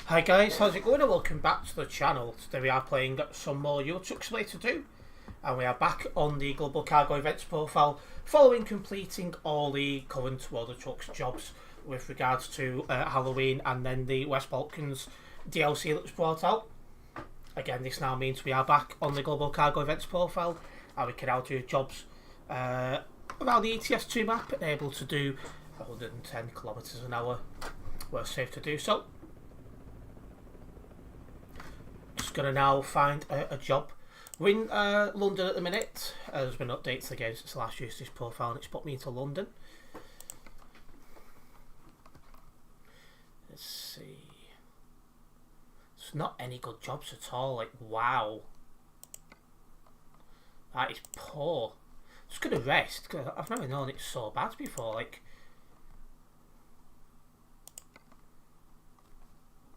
Hi guys, how's it going and welcome back to the channel. Today we are playing some more Euro Truck Simulator 2 and we are back on the Global Cargo Events profile following completing all the current World of Trucks jobs with regards to Halloween and then the West Balkans DLC that was brought out. Again, this now means we are back on the Global Cargo Events profile and we can now do jobs around the ETS2 map and able to do 110 kilometers an hour. We're safe to do so. Just going to now find a job. We're in London at the minute. There's been updates again since I last used this profile and it's put me into London. Let's see. There's not any good jobs at all. Like, wow. That is poor. I'm just going to rest because I've never known it so bad before. Like,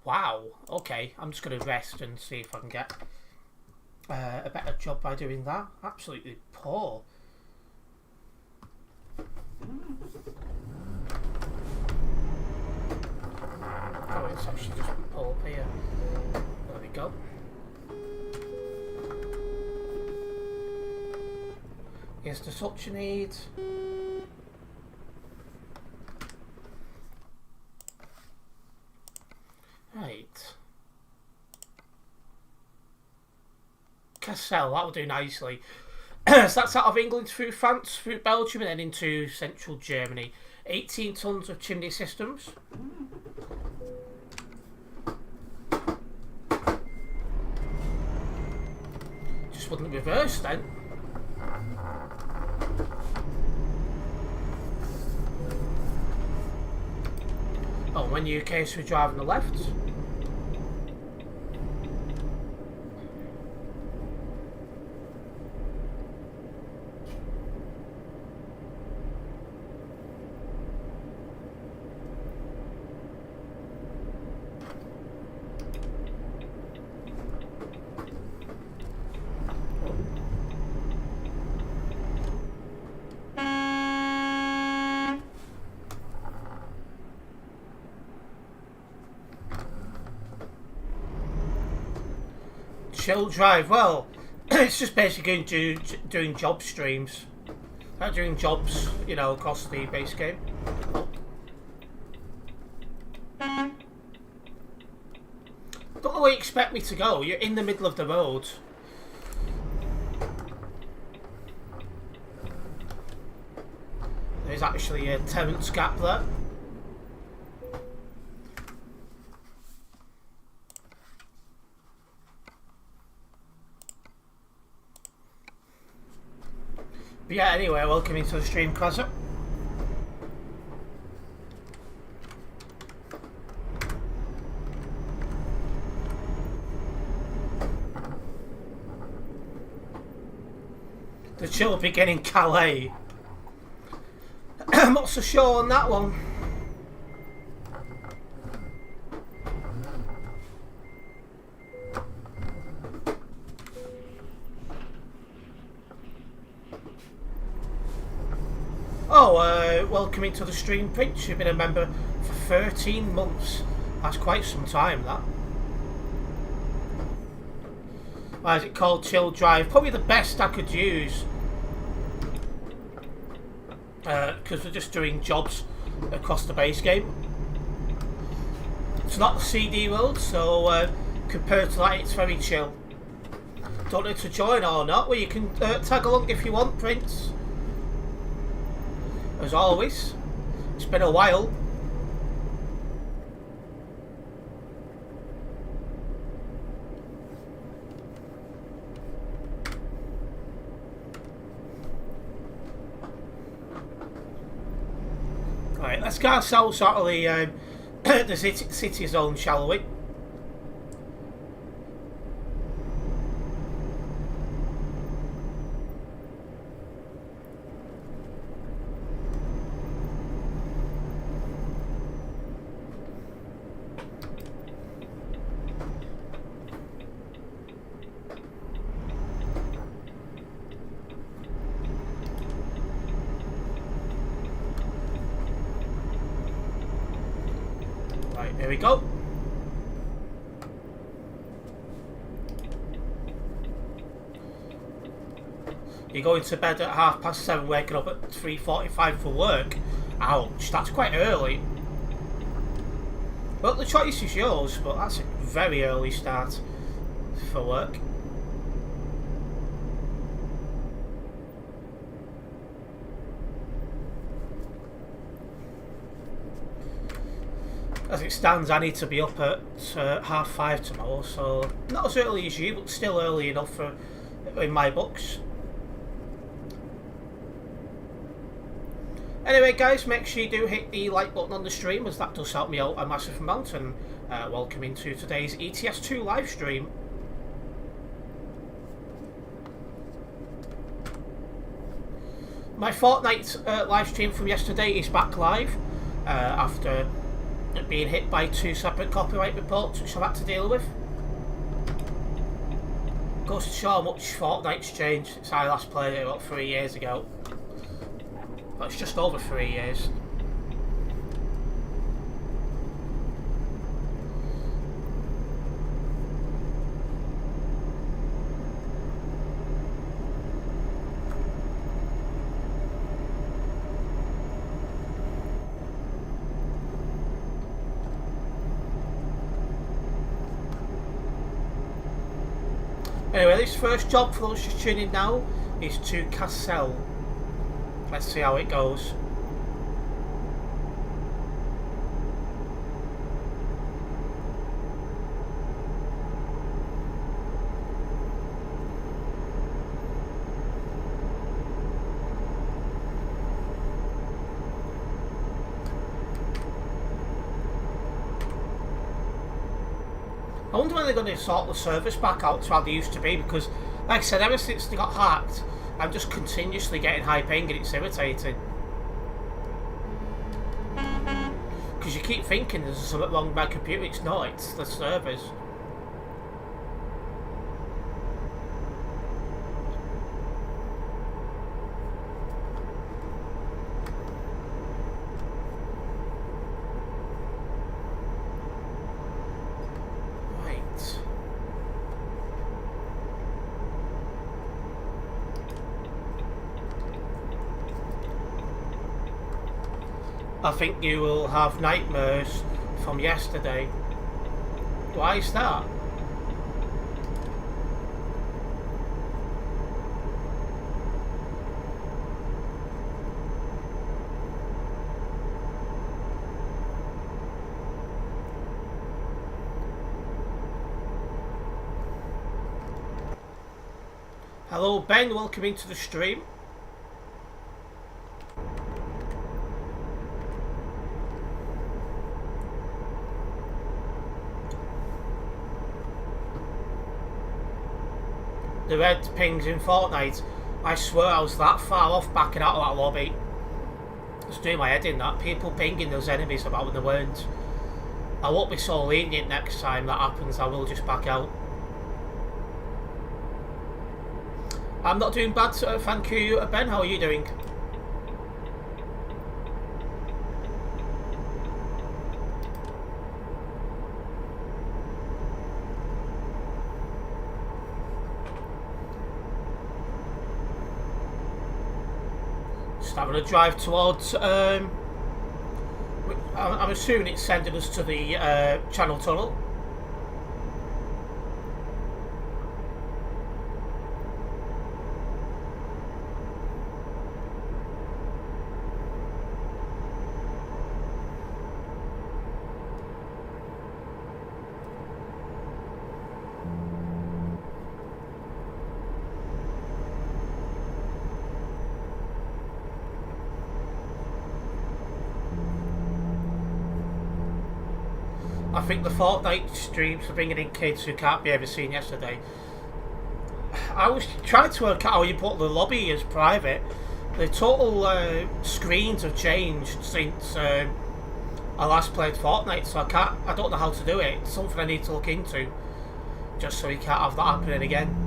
wow, okay, I'm just going to rest and see if I can get a better job by doing that. Absolutely poor. Oh, it's actually just pull up here. There we go. Is there such a need? Right. Cassel, that will do nicely. So that's out of England through France, through Belgium, and then into central Germany. 18 tons of chimney systems. Just wouldn't reverse then. Oh, when UK, so we drive on the left. Chill drive, well, it's just basically doing job streams. Not doing jobs, you know, across the base game. Don't know where you expect me to go. You're in the middle of the road. There's actually a Terence gap there. But yeah, anyway, welcome into the stream, Crozza. The chill beginning Calais. I'm not so sure on that one. Welcome into the stream, Prince. You've been a member for 13 months. That's quite some time, that. Why is it called Chill Drive? Probably the best I could use. Because we're just doing jobs across the base game. It's not the CD road, so compared to that, it's very chill. Don't know to join or not. Well, you can tag along if you want, Prince. As always, it's been a while. Right, let's get ourselves out of the city zone, shall we? Here we go. You're going to bed at 7:30, waking up at 3:45 for work. Ouch, that's quite early. Well, the choice is yours, but that's a very early start for work. As it stands, I need to be up at 5:30 tomorrow, so not as early as you, but still early enough for in my books. Anyway guys, make sure you do hit the like button on the stream, as that does help me out a massive amount, and welcome into today's ETS2 live stream. My Fortnite live stream from yesterday is back live after being hit by 2 separate copyright reports which I've had to deal with. Goes to show how much Fortnite's changed since I last played it about 3 years ago. Well, it's just over 3 years. Anyway, this first job for those just tuning in now is to Cassell. Let's see how it goes. I wonder when they're going to sort the service back out to how they used to be, because, like I said, ever since they got hacked, I'm just continuously getting high ping and it's irritating. Because you keep thinking there's something wrong with my computer, it's not, it's the servers. I think you will have nightmares from yesterday. Why is that? Hello Ben, welcome into the stream. The red pings in Fortnite, I swear I was that far off backing out of that lobby. It's doing my head in that. People pinging those enemies about when they weren't. I won't be so lenient next time that happens, I will just back out. I'm not doing bad, thank you Ben, how are you doing? Having a drive towards I'm assuming it's sending us to the Channel Tunnel. I think the Fortnite streams are bringing in kids who can't be ever seen yesterday. I was trying to work out how you put the lobby as private. The total screens have changed since I last played Fortnite, so I don't know how to do it. It's something I need to look into, just so we can't have that happening again.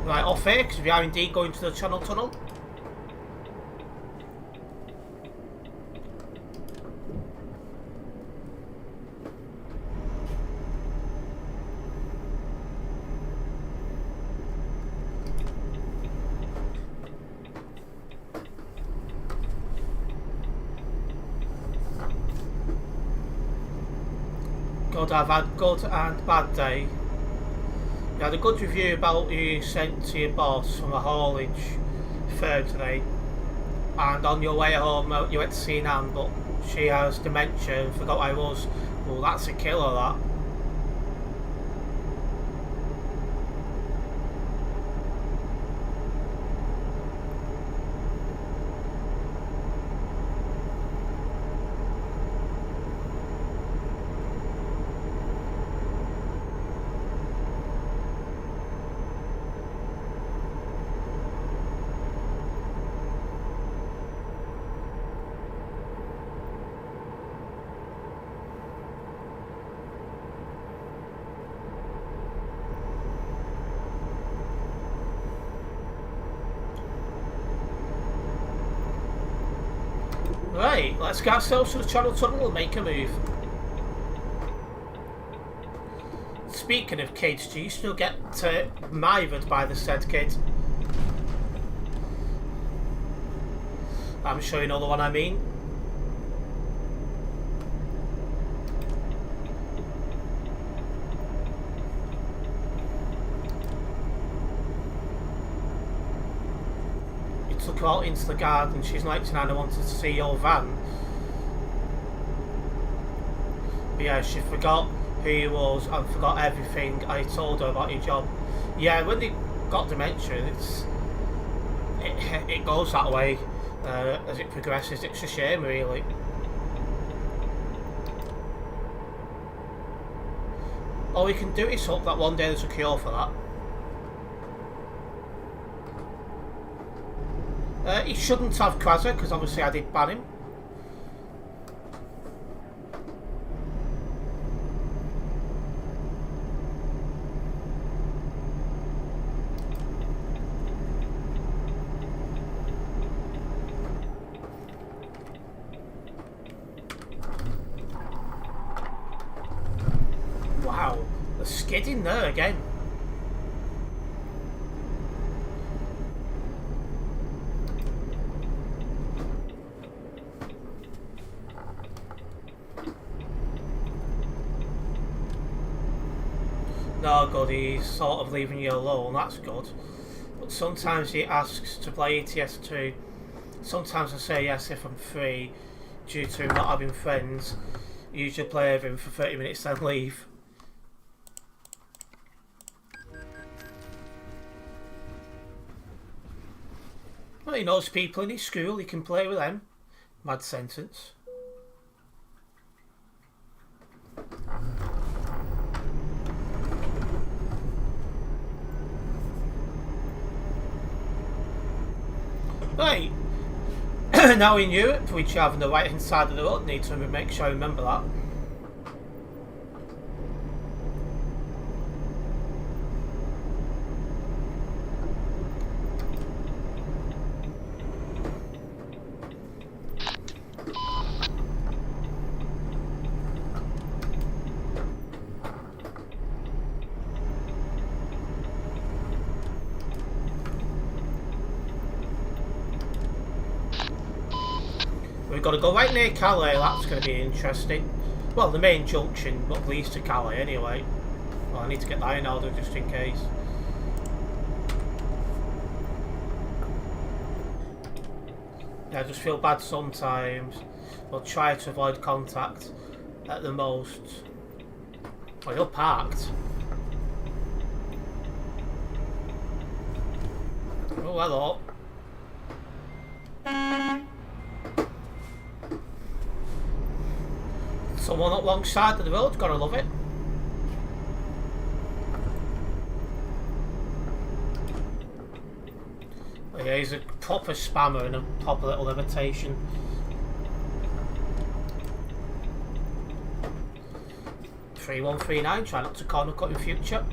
Right, off here, because we are indeed going to the Channel Tunnel. Good, I've had good and bad day. You had a good review about you sent to your boss from a haulage firm today. And on your way home, you went to see Nan, but she has dementia and forgot I was. Well, that's a killer, that. Right, let's get ourselves to the Channel Tunnel and make a move. Speaking of kids, do you still get mithered by the said kid? I'm sure you know the one I mean. Took her out into the garden. She's like, tonight I wanted to see your van. But yeah, she forgot who he was and forgot everything I told her about your job. Yeah, when they got dementia, it goes that way as it progresses. It's a shame, really. All we can do is hope that one day there's a cure for that. He shouldn't have Krazza, because obviously I did ban him. Wow, the skidding there again. No good, he's sort of leaving you alone, that's good. But sometimes he asks to play ETS2. Sometimes I say yes if I'm free, due to him not having friends. Usually play with him for 30 minutes then leave. Well, he knows people in his school, he can play with them. Mad sentence. Right, now in Europe, which you have on the right hand side of the road, need to make sure I remember that. We've got to go right near Calais, that's going to be interesting. Well, the main junction, but leads to Calais anyway. Well, I need to get that in order just in case. Yeah, I just feel bad sometimes. We'll try to avoid contact at the most. Well, you're parked. Oh, hello. Someone up wrong side of the road, gotta love it. Oh yeah, he's a proper spammer and a proper little imitation. (3139), try not to corner cut in future.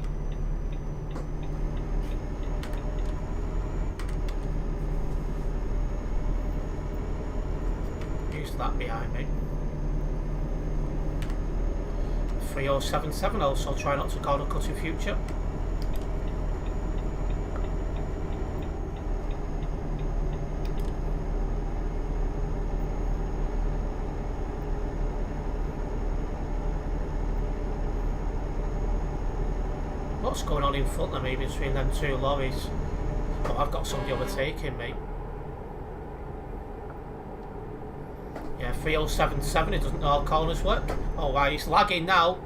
Used that behind me. 3077, also try not to corner cut in future. what's going on in front of me between them two lorries. Oh, I've got somebody overtaking me. Yeah, 3077, it doesn't know how corners work. Oh, right, it's lagging now.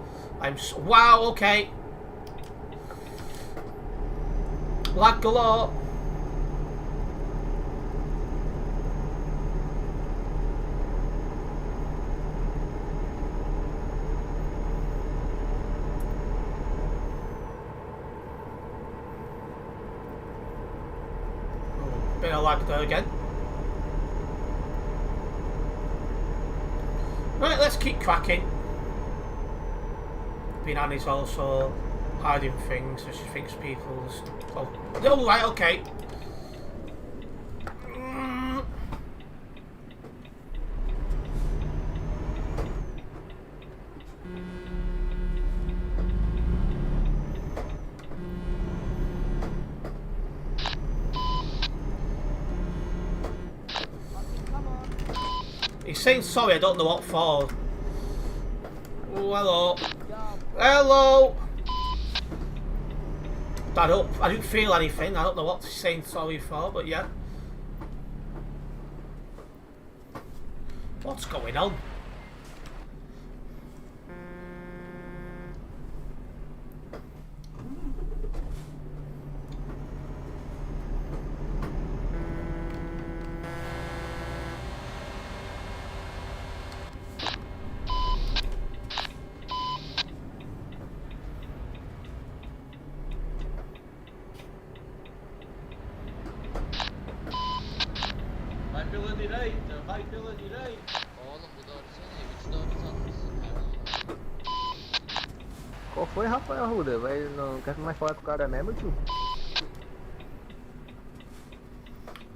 Wow, okay. Lag galore. Bit of lag there again. Right, let's keep cracking. Annie's also hiding things, so she thinks people's... Oh, right, okay. He's saying sorry, I don't know what for. Oh, hello. Hello! I didn't feel anything. I don't know what he's saying sorry for, but yeah. What's going on? Qual foi, Rafael Arruda? Não quer mais falar com o cara mesmo, tio?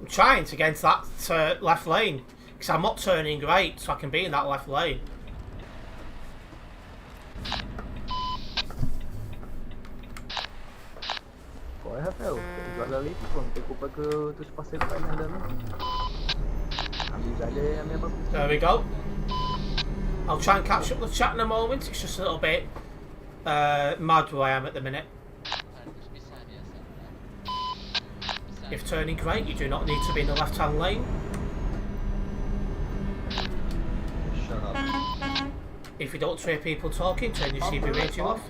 I'm trying to get into that left lane because I'm not turning right, so I can be in that left lane. Qual é, Rafael? Joga ali, pô. Não tem culpa que os teus parceiros fazem merda, não. A amizade é a mesma coisa. There we go. I'll try and catch up the chat in a moment. It's just a little bit mad where I am at the minute. If turning right, you do not need to be in the left-hand lane. Shut up. If you don't hear people talking, turn your CB radio off.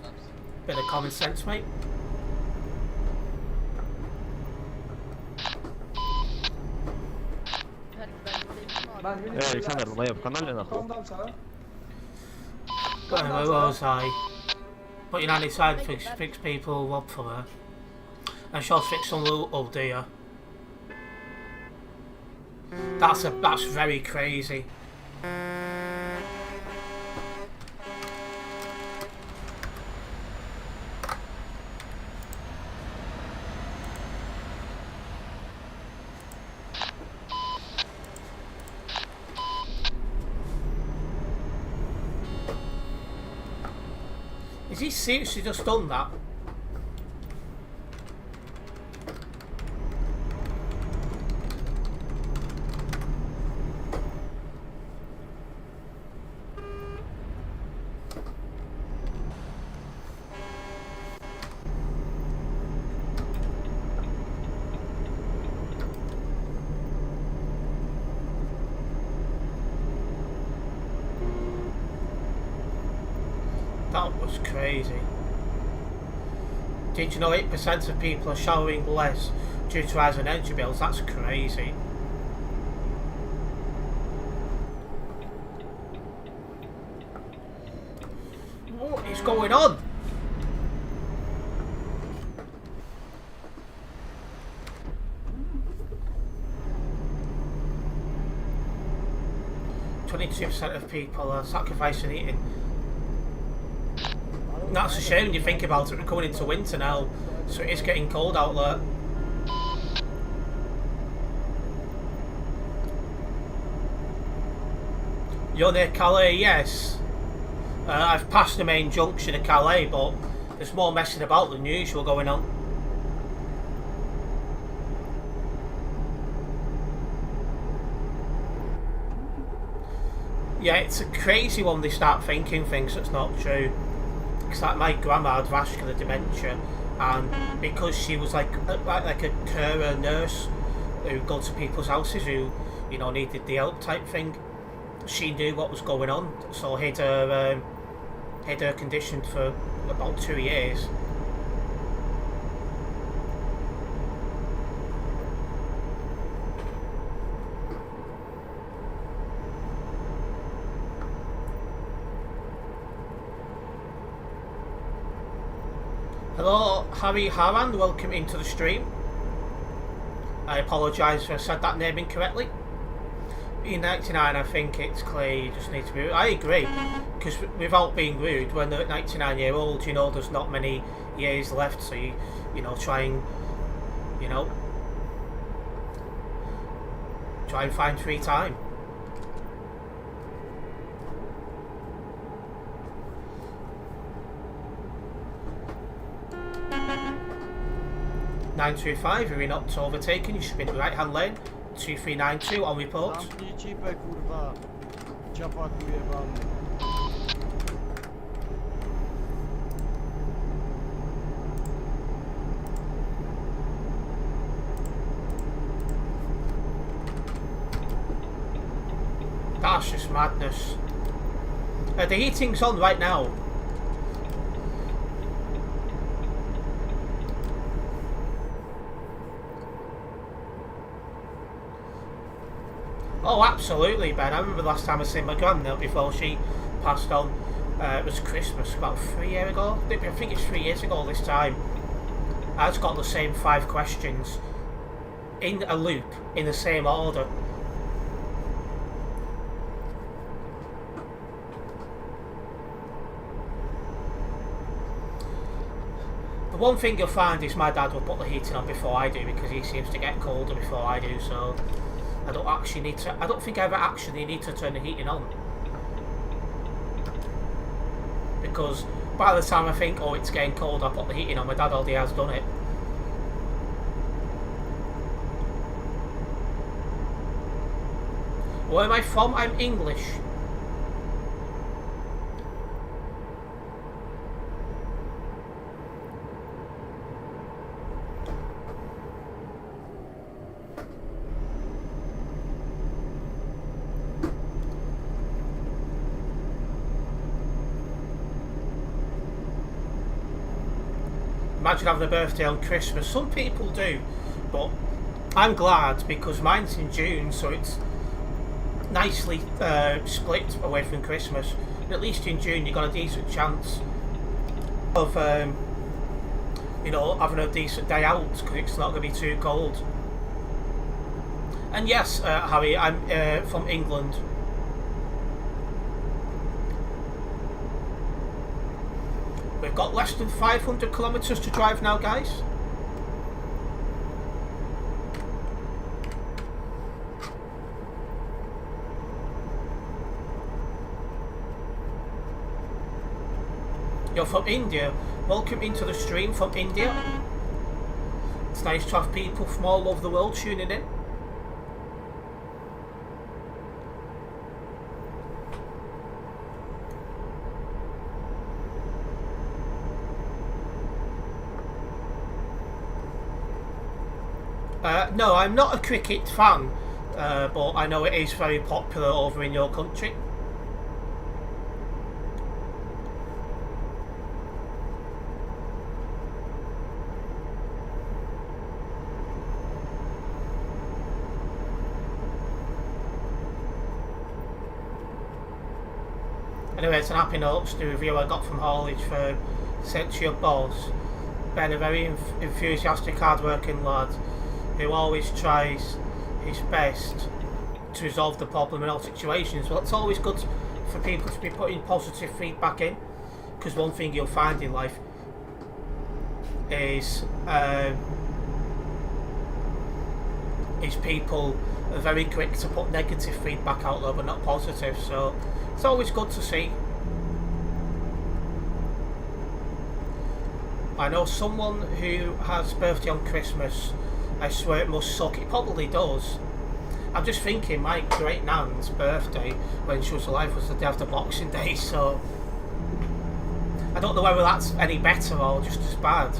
Bit of common sense, mate. Александр, лайв в канале нахуй. Where was I? But your nanny side fix people up for her. And she'll fix some loot, oh dear. That's very crazy. Is he seriously just done that? That was crazy. Did you know 8% of people are showering less due to rising energy bills? That's crazy. What is going on? %of people are sacrificing eating. That's a shame when you think about it. We're coming into winter now, so it is getting cold out there. You're near Calais, yes. I've passed the main junction of Calais, but there's more messing about than usual going on. Yeah, it's a crazy one. They start thinking things that's not true. It's like my grandma had vascular dementia and because she was like a carer nurse who go to people's houses who, you know, needed the help type thing, she knew what was going on, so hid her condition for about 2 years. Hello, Harry Haran, welcome into the stream. I apologise if I said that name incorrectly. E99, I think it's clear you just need to be... I agree, because without being rude, when they're at 99 year old, you know, there's not many years left, so you know, try and find free time. (925), you're not overtaken, you should be in the right hand lane. 2392 on report. That's just madness. The heating's on right now. Oh, absolutely, Ben. I remember the last time I seen my gran there before she passed on. It was Christmas, about 3 years ago. I think it's 3 years ago this time. I just got the same 5 questions in a loop, in the same order. The one thing you'll find is my dad will put the heating on before I do, because he seems to get colder before I do, so I don't think I ever actually need to turn the heating on, because by the time I think, oh, it's getting cold, I'll put the heating on, my dad already has done it. Where am I from? I'm English. Imagine having a birthday on Christmas. Some people do, but I'm glad because mine's in June, so it's nicely split away from Christmas. And at least in June you've got a decent chance of you know, having a decent day out because it's not going to be too cold. And yes, Harry, I'm from England. We've got less than 500 kilometres to drive now, guys. You're from India. Welcome into the stream from India. It's nice to have people from all over the world tuning in. No, I'm not a cricket fan, but I know it is very popular over in your country. Anyway, it's an happy note to the review I got from Haulage for sent to your boss. Ben, a very enthusiastic, hard-working lad who always tries his best to resolve the problem in all situations. Well, it's always good for people to be putting positive feedback in, because one thing you'll find in life is people are very quick to put negative feedback out there but not positive, so it's always good to see. I know someone who has a birthday on Christmas. I swear it must suck. It probably does. I'm just thinking my great nan's birthday when she was alive was the day after Boxing Day, so I don't know whether that's any better or just as bad.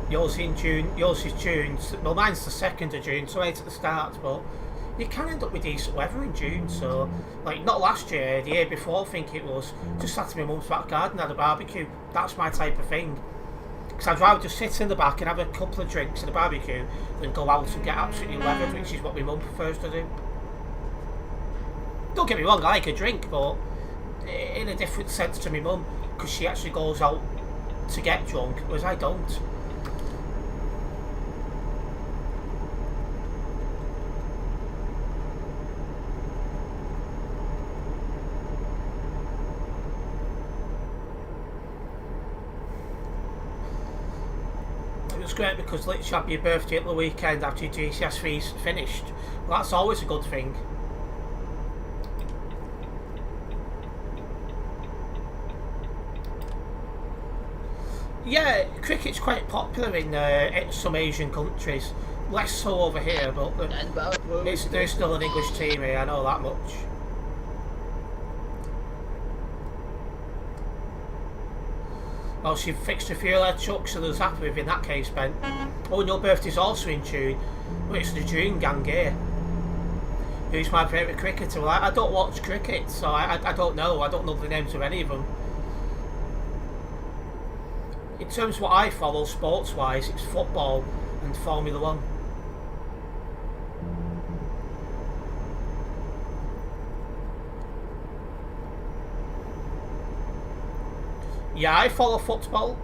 Yours in June. Yours is June. Well, mine's the 2nd of June, so 8 at the start. But you can end up with decent weather in June. So, like, not last year, the year before, I think it was. Just sat in my mum's back garden, had a barbecue. That's my type of thing. Because I'd rather just sit in the back and have a couple of drinks and a barbecue than go out and get absolutely weathered, which is what my mum prefers to do. Don't get me wrong, I like a drink, but in a different sense to my mum, because she actually goes out to get drunk, whereas I don't. It was great because literally had your birthday at the weekend after your GCSEs finished. Well, that's always a good thing. Yeah, cricket's quite popular in some Asian countries. Less so over here, but there's still an English team here, I know that much. Well, she fixed a few of their chucks, so there's happy with in that case, Ben. Oh, and your birthday's also in June. Well, it's the June gang here. Who's my favourite cricketer? Well, I don't watch cricket, so I don't know. I don't know the names of any of them. In terms of what I follow sports-wise, it's football and Formula 1. Yeah, I follow football.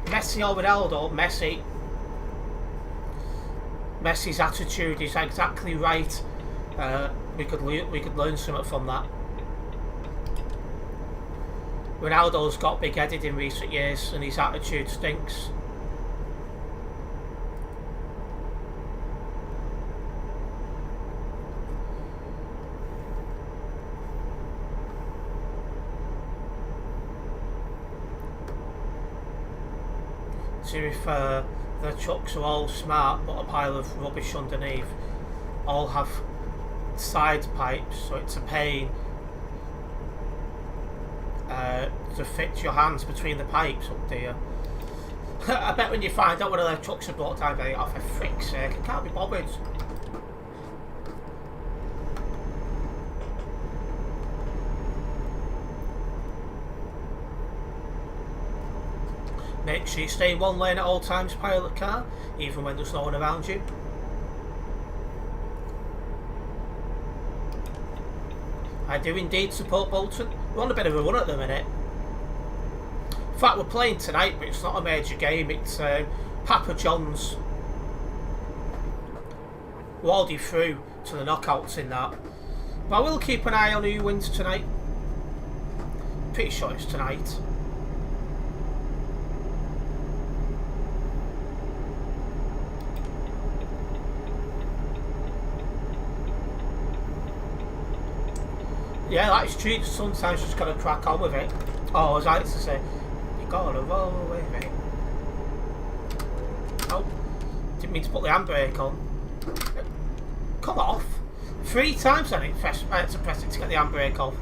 Messi or Ronaldo? Messi. Messi's attitude is exactly right. We could learn something from that. Ronaldo's got big-headed in recent years, and his attitude stinks. So if the chucks are all smart, but a pile of rubbish underneath, all have side pipes, so it's a pain to fit your hands between the pipes up there. I bet when you find out one of their trucks are brought down, they for frick's sake, I can't be bothered. Make sure you stay in one lane at all times, pilot car, even when there's no one around you. I do indeed support Bolton. We're on a bit of a run at the minute. In fact, we're playing tonight, but it's not a major game. It's Papa John's. We're already through to the knockouts in that. But I will keep an eye on who wins tonight. Pretty sure it's tonight. Yeah, that's true. Sometimes you just gotta crack on with it. Oh, as I like to say, you gotta roll with it. Oh, didn't mean to put the handbrake on. Come off. 3 times I had to press it to get the handbrake off.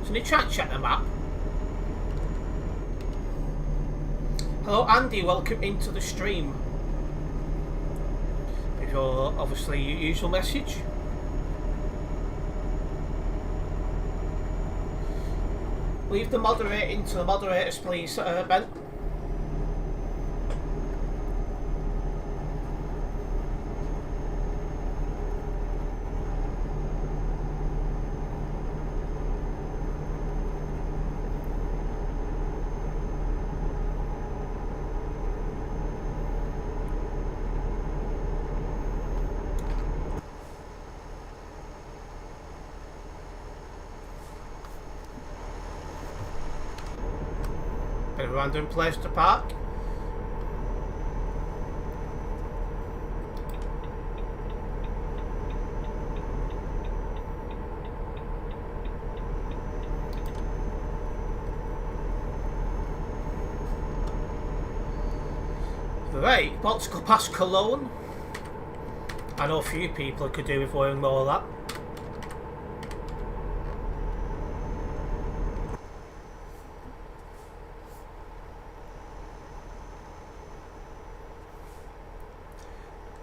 So you try and check the map. Hello Andy, welcome into the stream. With your, obviously, your usual message. Leave the moderating to the moderators, please, Ben. Bit of a random place to park. Right, let's go past Cologne. I know a few people could do with wearing more of that.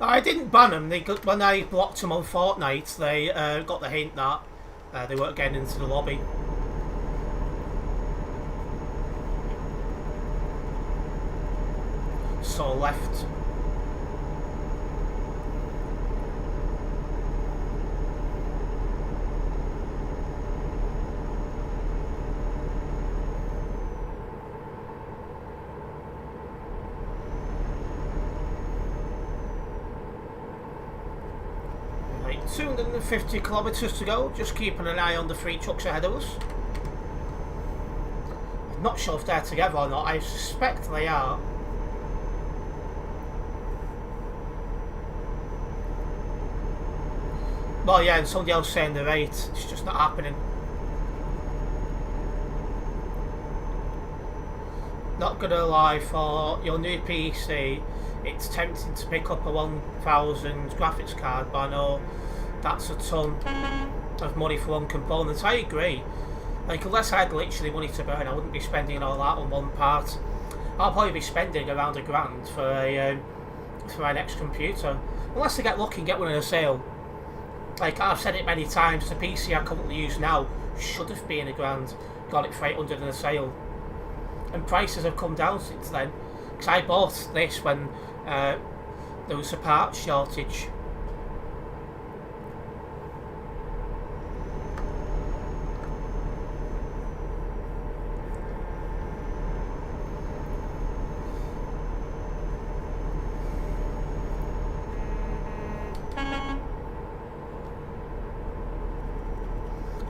I didn't ban them. When I blocked them on Fortnite, they got the hint that they weren't getting into the lobby. So left. Right, 250 kilometres to go. Just keeping an eye on the 3 trucks ahead of us. I'm not sure if they're together or not. I suspect they are. Well, yeah, and somebody else saying they're 8. It's just not happening. Not gonna lie, for your new PC, it's tempting to pick up a 1000 graphics card, but I know that's a ton of money for one component. I agree. Like, unless I had literally money to burn, I wouldn't be spending all that on one part. I'll probably be spending around £1,000 for my next computer, unless I get lucky and get one in a sale. Like I've said it many times, the PC I currently use now should have been £1,000. Got it for 800 in a sale, and prices have come down since then. Because I bought this when there was a parts shortage.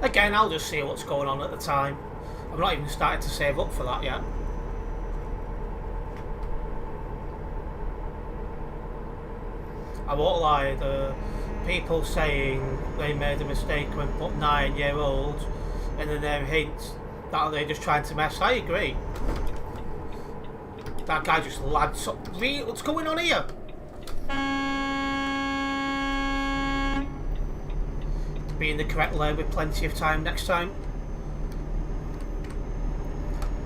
Again, I'll just see what's going on at the time. I'm not even started to save up for that yet. I won't lie, the people saying they made a mistake when put 9-year-old and then their hints that they're just trying to mess. I agree. That guy just lagged up. What's going on here? Be in the correct lane with plenty of time next time.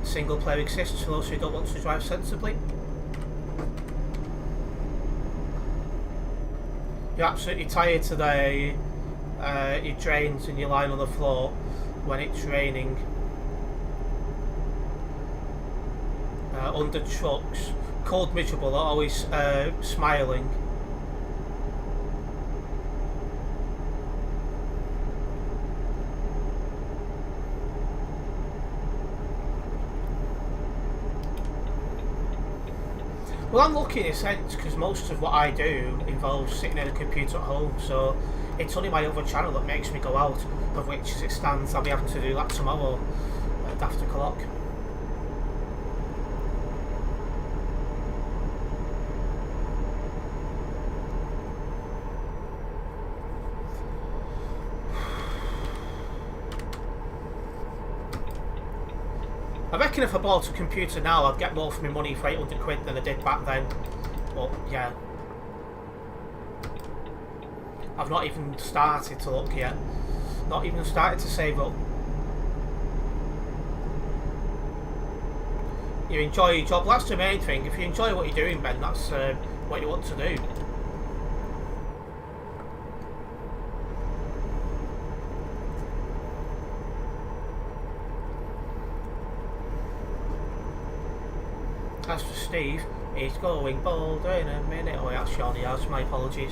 Single player exists for those who don't want to drive sensibly. You're absolutely tired today. Your drains and you're lying on the floor when it's raining. Under trucks, cold, miserable, always smiling. Well, I'm lucky in a sense because most of what I do involves sitting in a computer at home, so it's only my other channel that makes me go out, of which as it stands I'll be having to do that tomorrow at after clock. I reckon if I bought a computer now I'd get more for my money for 800 quid than I did back then. But yeah, I've not even started to look yet. Not even started to save up. You enjoy your job, that's the main thing. If you enjoy what you're doing, Ben, that's what you want to do. As for Steve, he's going bolder in a minute. Oh, that's Sean, he has. My apologies.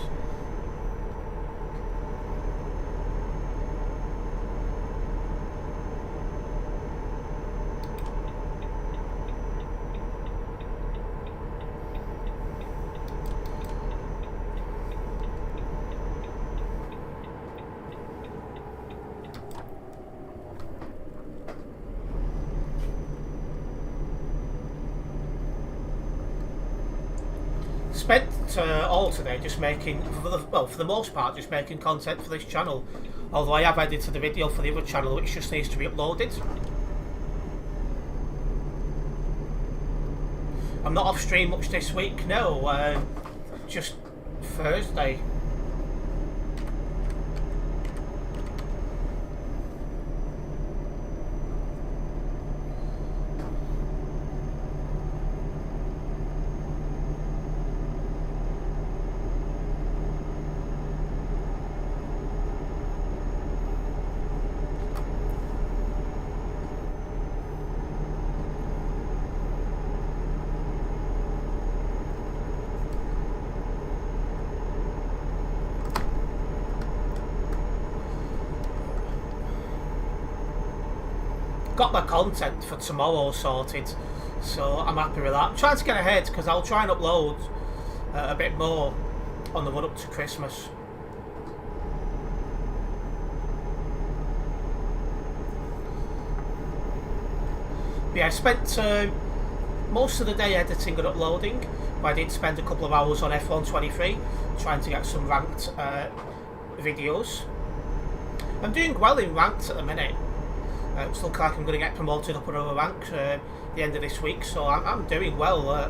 Spent all today just making, for the most part, just making content for this channel. Although I have edited the video for the other channel, which just needs to be uploaded. I'm not off stream much this week, no. Just Thursday. got my content for tomorrow sorted, so I'm happy with that. I'm trying to get ahead because I'll try and upload a bit more on the run up to Christmas. But yeah, I spent most of the day editing and uploading, but I did spend a couple of hours on F123 trying to get some ranked videos. I'm doing well in ranked at the minute. It's looking like I'm going to get promoted up another rank the end of this week, so I'm doing well.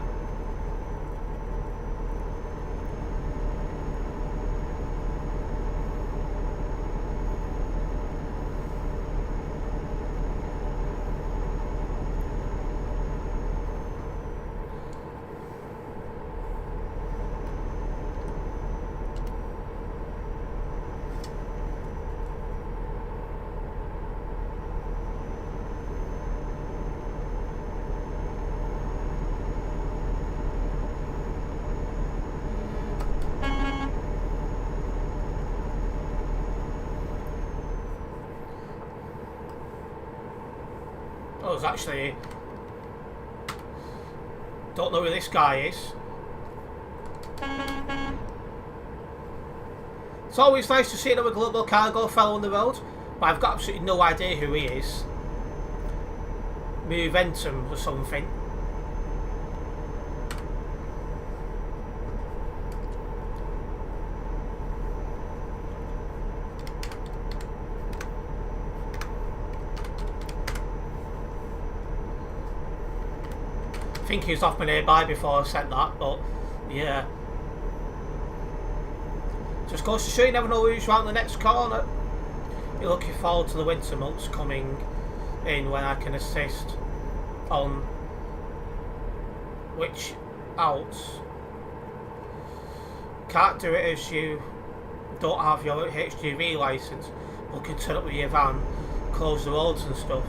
I was actually... Don't know who this guy is. It's always nice to see another global cargo fellow on the road, but I've got absolutely no idea who he is. Moventum or something. I think he was off my nearby before I said that, but yeah. Just goes to show you never know who's round the next corner. You're looking forward to the winter months coming in when I can assist on which outs. Can't do it as you don't have your HGV licence, but can turn up with your van, close the roads and stuff.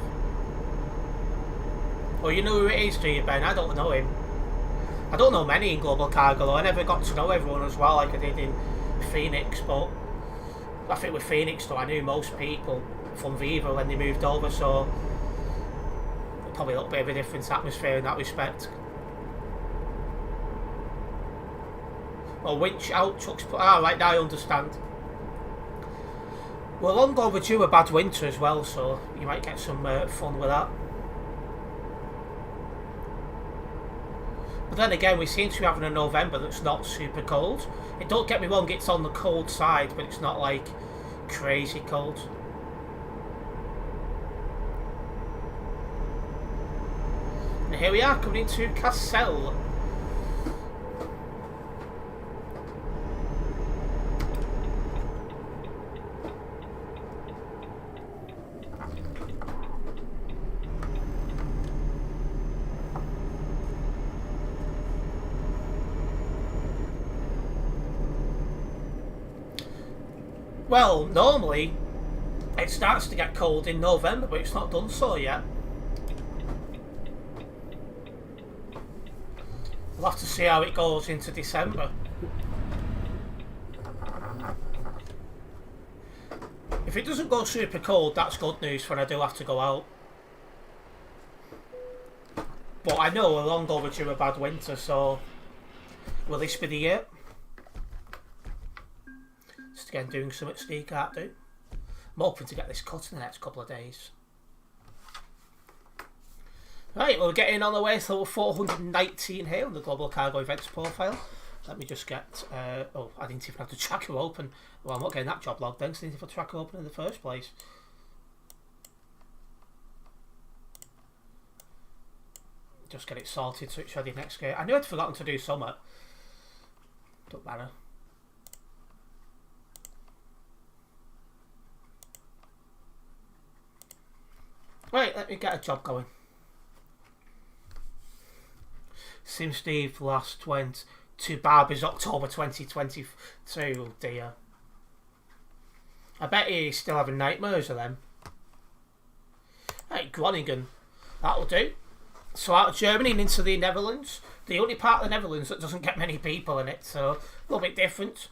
Well, you know who it is, do you, Ben? I don't know him. I don't know many in Global Cargo, though. I never got to know everyone as well, like I did in Phoenix, but I think with Phoenix, though, I knew most people from Viva when they moved over, so probably a little bit of a different atmosphere in that respect. Well, winch out, trucks... right, now I understand. We're long overdue a bad winter as well, so you might get some fun with that. But then again, we seem to be having a November that's not super cold. Don't get me wrong, it's on the cold side, but it's not like crazy cold. And here we are, coming into Cassel. Well, normally it starts to get cold in November, but it's not done so yet. We'll have to see how it goes into December. If it doesn't go super cold, that's good news when I do have to go out. But I know we're long overdue a bad winter, so will this be the year? Just again doing something Steve can't do. I'm hoping to get this cut in the next couple of days. Right, we're getting on the way to level 419 here on the Global Cargo Events profile. Let me just get... oh, I didn't even have the tracker open. Well, I'm not getting that job log then, because I didn't have the tracker open in the first place. Just get it sorted so it's ready next game. I knew I'd forgotten to do something. Don't matter. Right, let me get a job going. Sim Steve last went to Barbie's October 2022. Oh dear. I bet he's still having nightmares of them. Right, Groningen. That'll do. So out of Germany and into the Netherlands. The only part of the Netherlands that doesn't get many people in it, so a little bit different.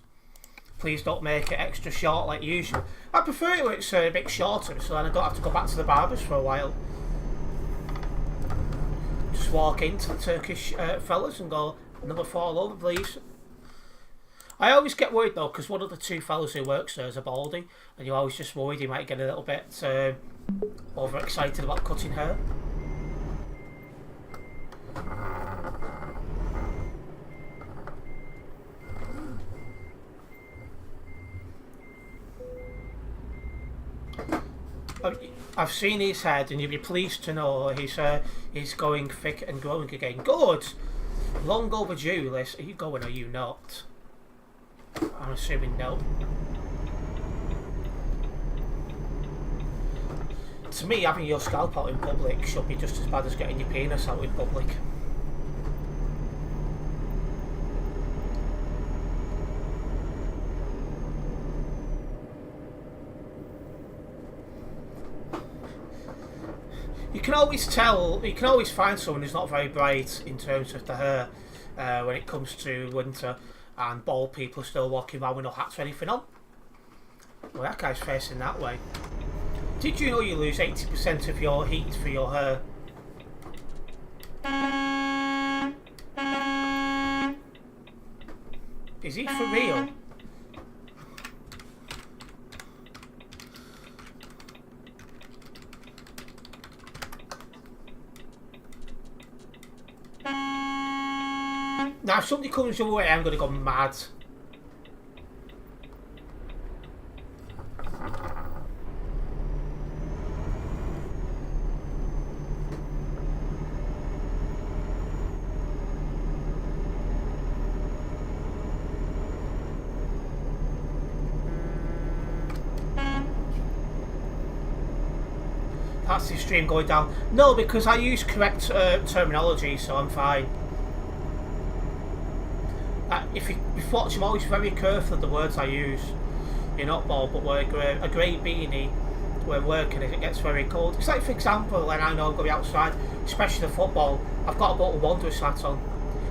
Please don't make it extra short like usual. I prefer it when it's a bit shorter, so then I don't have to go back to the barbers for a while. just walk into the Turkish fellas and go, number 4 all over, please. I always get worried though, because one of the 2 fellas who works there is a baldy, and you're always just worried he might get a little bit overexcited about cutting hair. I've seen his head, and you'll be pleased to know he's going thick and growing again. Good! Long overdue, Liz. Are you going or are you not? I'm assuming no. To me, having your scalp out in public should be just as bad as getting your penis out in public. You can always tell, you can always find someone who's not very bright in terms of the hair when it comes to winter, and bald people are still walking around with no hats or anything on. Well, that guy's facing that way. Did you know you lose 80% of your heat for your hair? Is he for real? Now, if somebody comes your way, I'm going to go mad. That's the stream going down. No, because I use correct terminology, so I'm fine. If you watch, I'm always very careful of the words I use. You're not bald, but wear a grey beanie when working if it gets very cold. It's like, for example, when I know I'm going to be outside, especially the football, I've got a Bolton Wanderers hat on.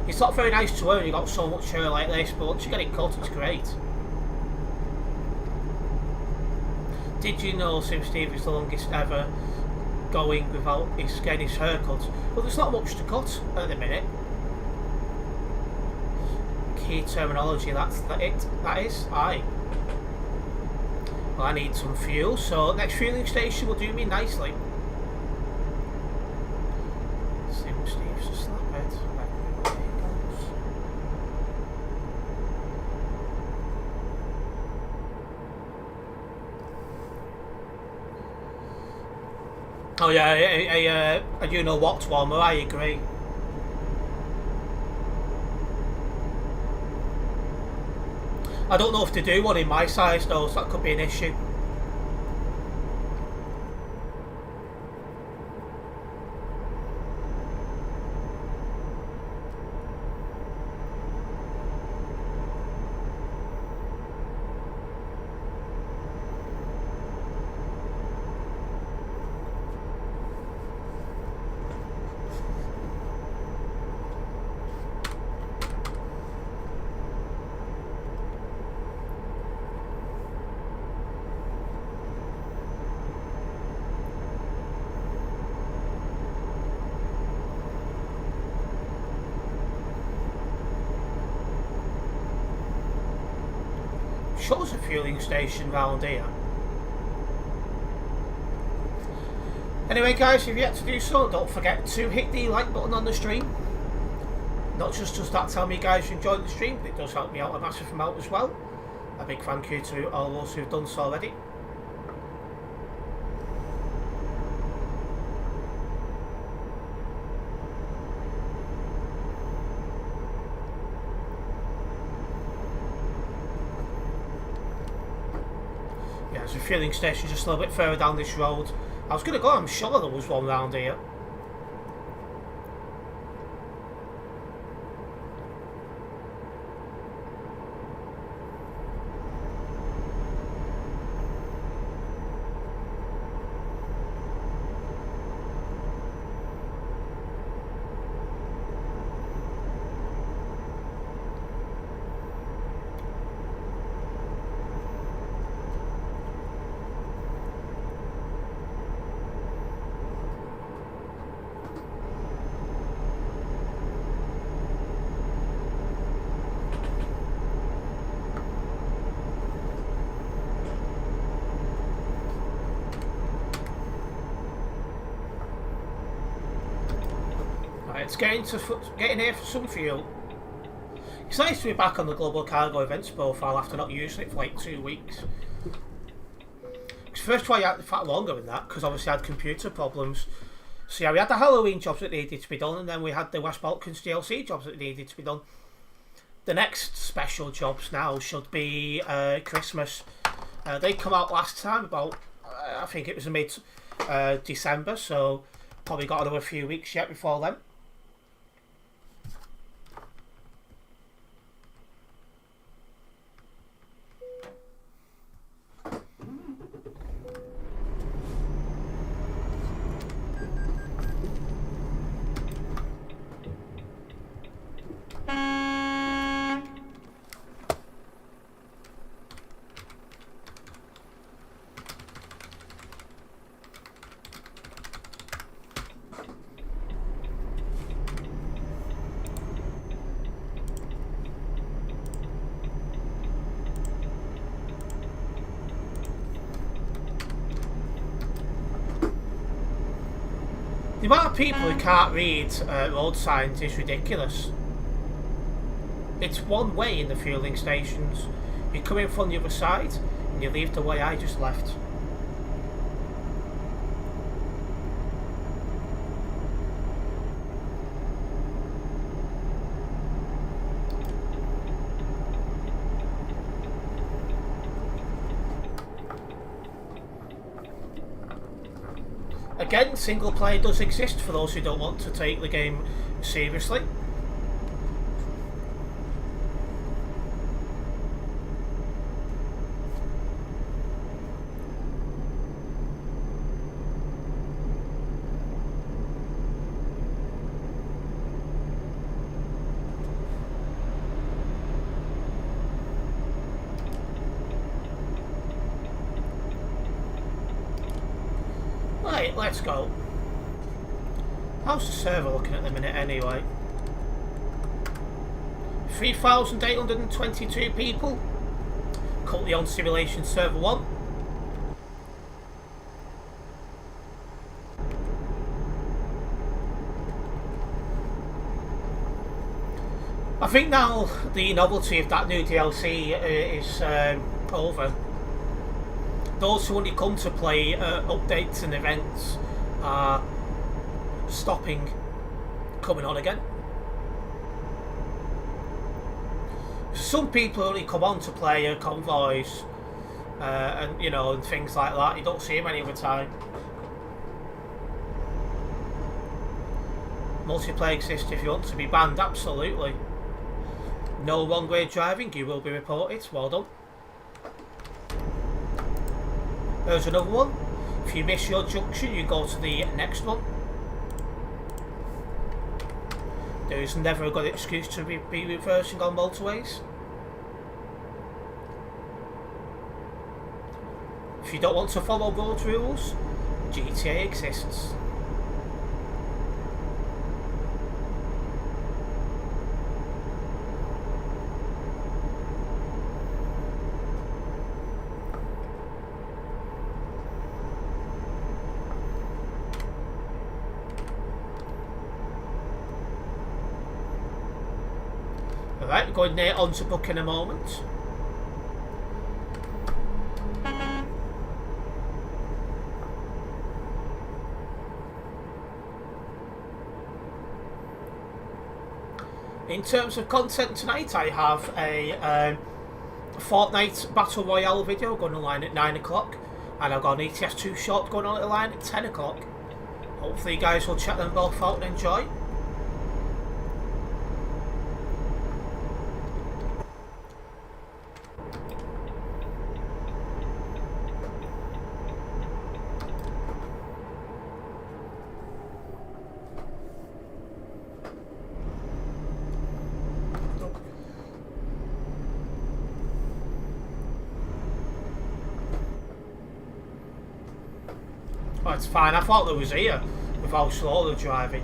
It's not very nice to wear when you've got so much hair like this, but once you get it cut, it's great. Did you know Sim Steve is the longest ever going without getting his hair cut? Well, there's not much to cut at the minute. Key terminology, that is. Aye. Well, I need some fuel, so next fueling station will do me nicely. Sim Steve's a slaphead. There he goes. Oh yeah, I do know what's warmer, I agree. I don't know if they do one in my size though, so that could be an issue. Shows a fueling station round here. Anyway guys, if you've yet to do so, don't forget to hit the like button on the stream. Not just does that tell me guys you enjoyed the stream, but it does help me out a massive amount as well. A big thank you to all those who've done so already. There's a fueling station just a little bit further down this road. I was going to go, I'm sure there was one round here. Let's get in here for some fuel. It's nice to be back on the Global Cargo Events profile after not using it for like 2 weeks. First try out, in fact longer than that, because obviously I had computer problems. So yeah, we had the Halloween jobs that needed to be done, and then we had the West Balkans DLC jobs that needed to be done. The next special jobs now should be Christmas. They come out last time about, I think it was mid December, so probably got another few weeks yet before then. The amount of people who can't read road signs is ridiculous. It's one way in the fueling stations. You come in from the other side and you leave the way I just left. Again, single player does exist for those who don't want to take the game seriously. Right, let's go. How's the server looking at the minute anyway? 3,822 people. Currently on Simulation Server 1. I think now the novelty of that new DLC is over. Those who only come to play updates and events are stopping coming on again. Some people only come on to play convoys and and things like that. You don't see them any other time. Multiplayer exists if you want to be banned, absolutely. No wrong way driving, you will be reported. Well done. There's another one. If you miss your junction, you go to the next one. There is never a good excuse to be reversing on motorways. If you don't want to follow road rules, GTA exists. Alright, going there on to book in a moment. In terms of content tonight, I have a Fortnite Battle Royale video going online at 9 o'clock, and I've got an ETS2 short going on at the line at 10 o'clock. Hopefully you guys will check them both out and enjoy. Oh, it's fine. I thought there was here with how slow they're driving.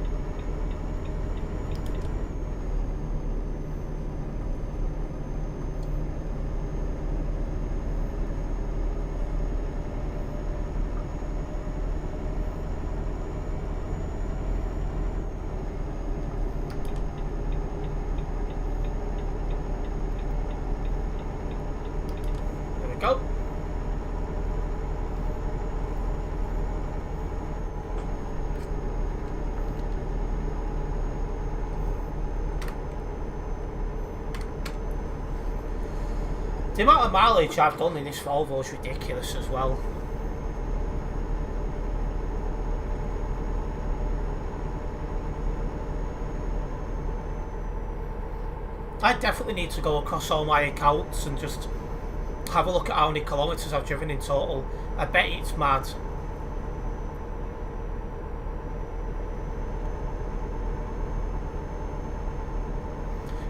The amount of mileage I've done in this Volvo is ridiculous as well. I definitely need to go across all my accounts and just have a look at how many kilometres I've driven in total. I bet it's mad.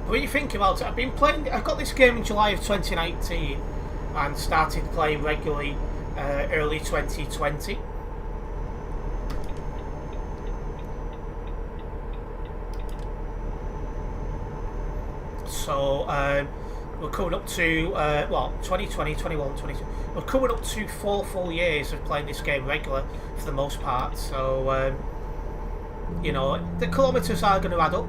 But when you think about it, I got this game in July of 2019 and started playing regularly early 2020. So we're coming up to 2020, 21, 22. We're coming up to 4 full years of playing this game regular for the most part. So you know, the kilometres are going to add up.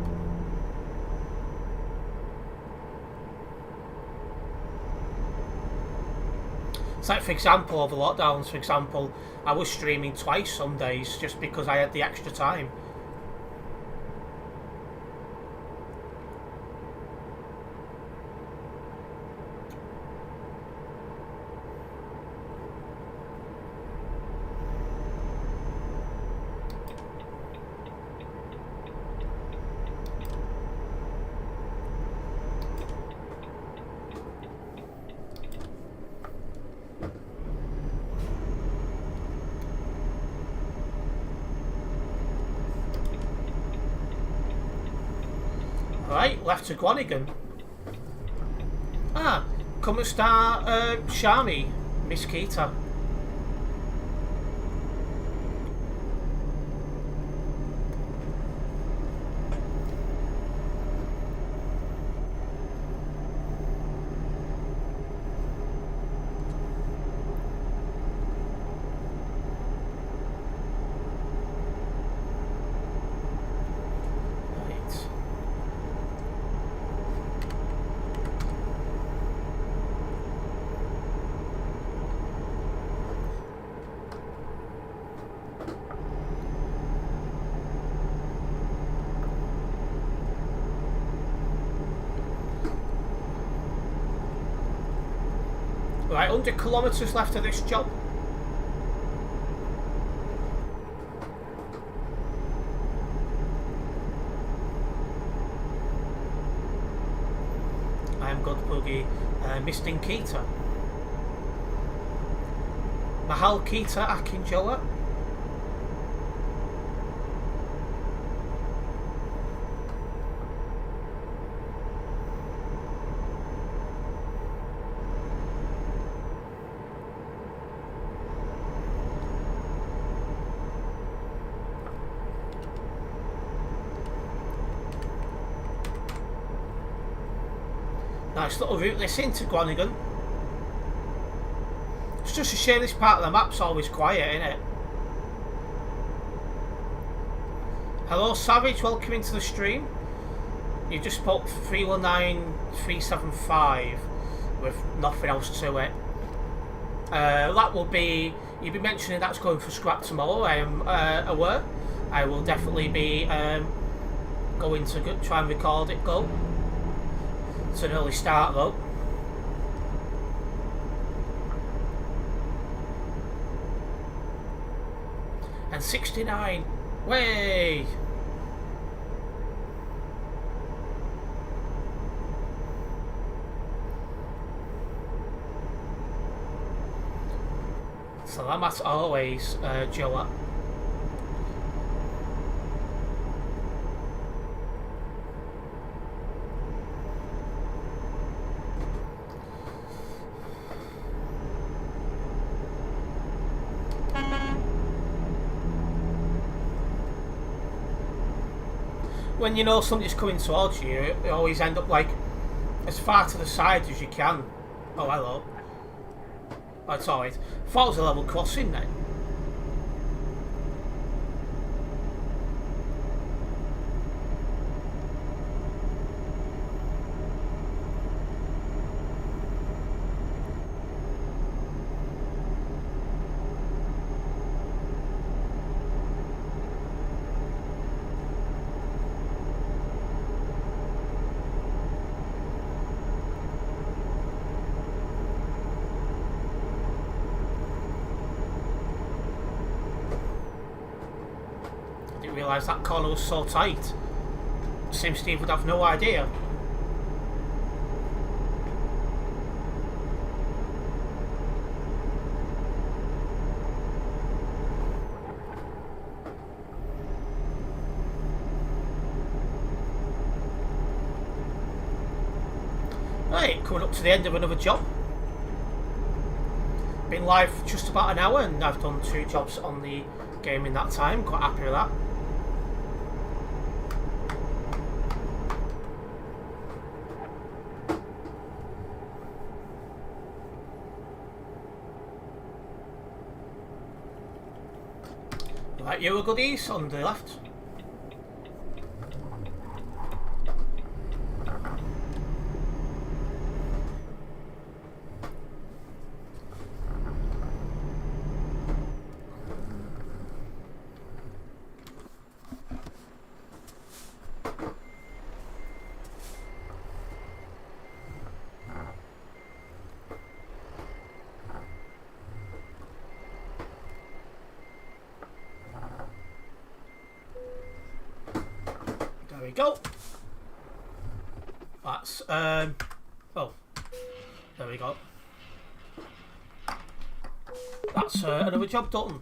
It's like, for example, over lockdowns, for example, I was streaming twice some days just because I had the extra time. Right, left to Groningen. Ah, come and start Shami, Miss Kita. Right, 100 kilometres left of this job. I'm good, Boogie. Mr. Kita. Mahal Kita Akinjoa. Nice little route this into Groningen. It's just a shame this part of the map's always quiet, isn't it? Hello Savage, welcome into the stream. You just put 319375 with nothing else to it. That will be, you'll be mentioning that's going for scrap tomorrow, I am aware. I will definitely be going to try and record it go. It's an early start though. And 69. Way. Salamat always, Joa. When you know something's coming towards you, you always end up like as far to the side as you can. Oh, hello. Oh, it's alright. I thought it was a level crossing then. realise that corner was so tight. Sim Steve would have no idea. Right, coming up to the end of another job. Been live for just about an hour and I've done 2 jobs on the game in that time. Quite happy with that. Right, you were goodies on the left. There we go. That's oh, there we go. That's another job done.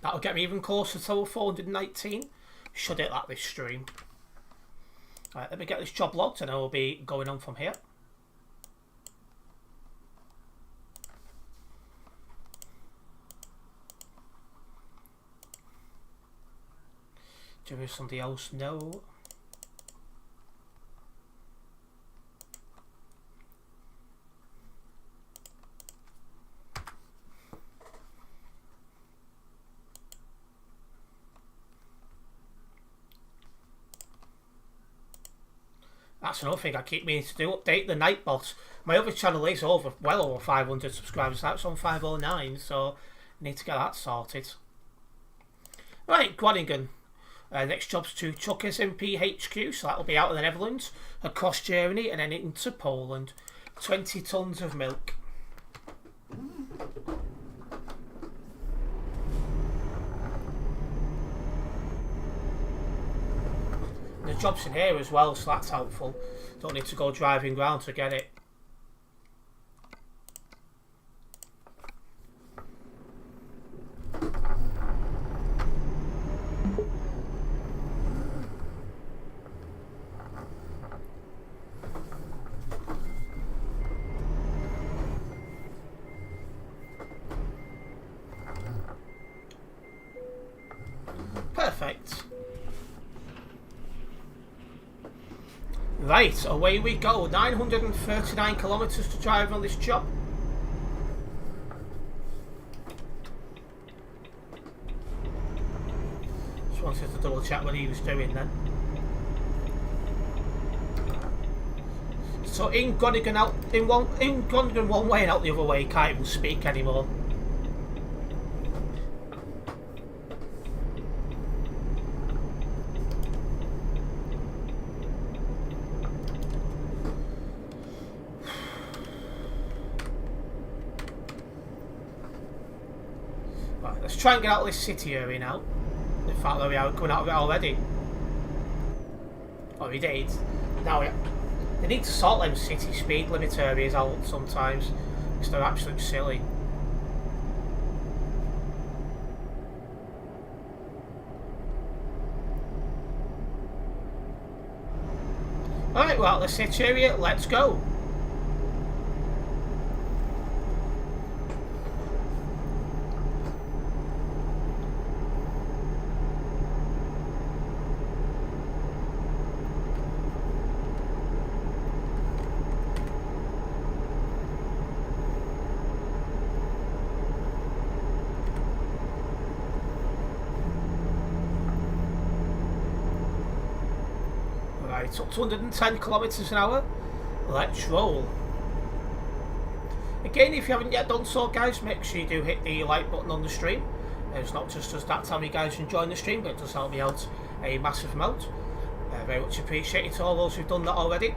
That'll get me even closer to 419. Should it like this stream. Alright, let me get this job logged and I will be going on from here. There is somebody else? No. That's another thing I keep meaning to do, update the Nightbot. My other channel is well over 500 subscribers, that's on 509, so I need to get that sorted. Right, Groningen. Next job's to Chuckers in PHQ, so that'll be out of the Netherlands, across Germany and then into Poland. 20 tonnes of milk. The job's in here as well, so that's helpful. Don't need to go driving round to get it. Perfect. Right, away we go. 939 kilometres to drive on this job. Just wanted to double check what he was doing then. So in Groningen out in Groningen one way and out the other way, can't even speak anymore. Let's try and get out of this city area now. In fact, there we are, coming out of it already. Oh, we did. Now they need to sort them city speed limit areas out sometimes, because they're absolutely silly. Alright, well, the city area, let's go. Right, up to 110 kilometres an hour. Let's roll. Again, if you haven't yet done so, guys, make sure you do hit the like button on the stream. It's not just as that time you guys enjoying the stream, but it does help me out a massive amount. Very much appreciate it, all those who've done that already.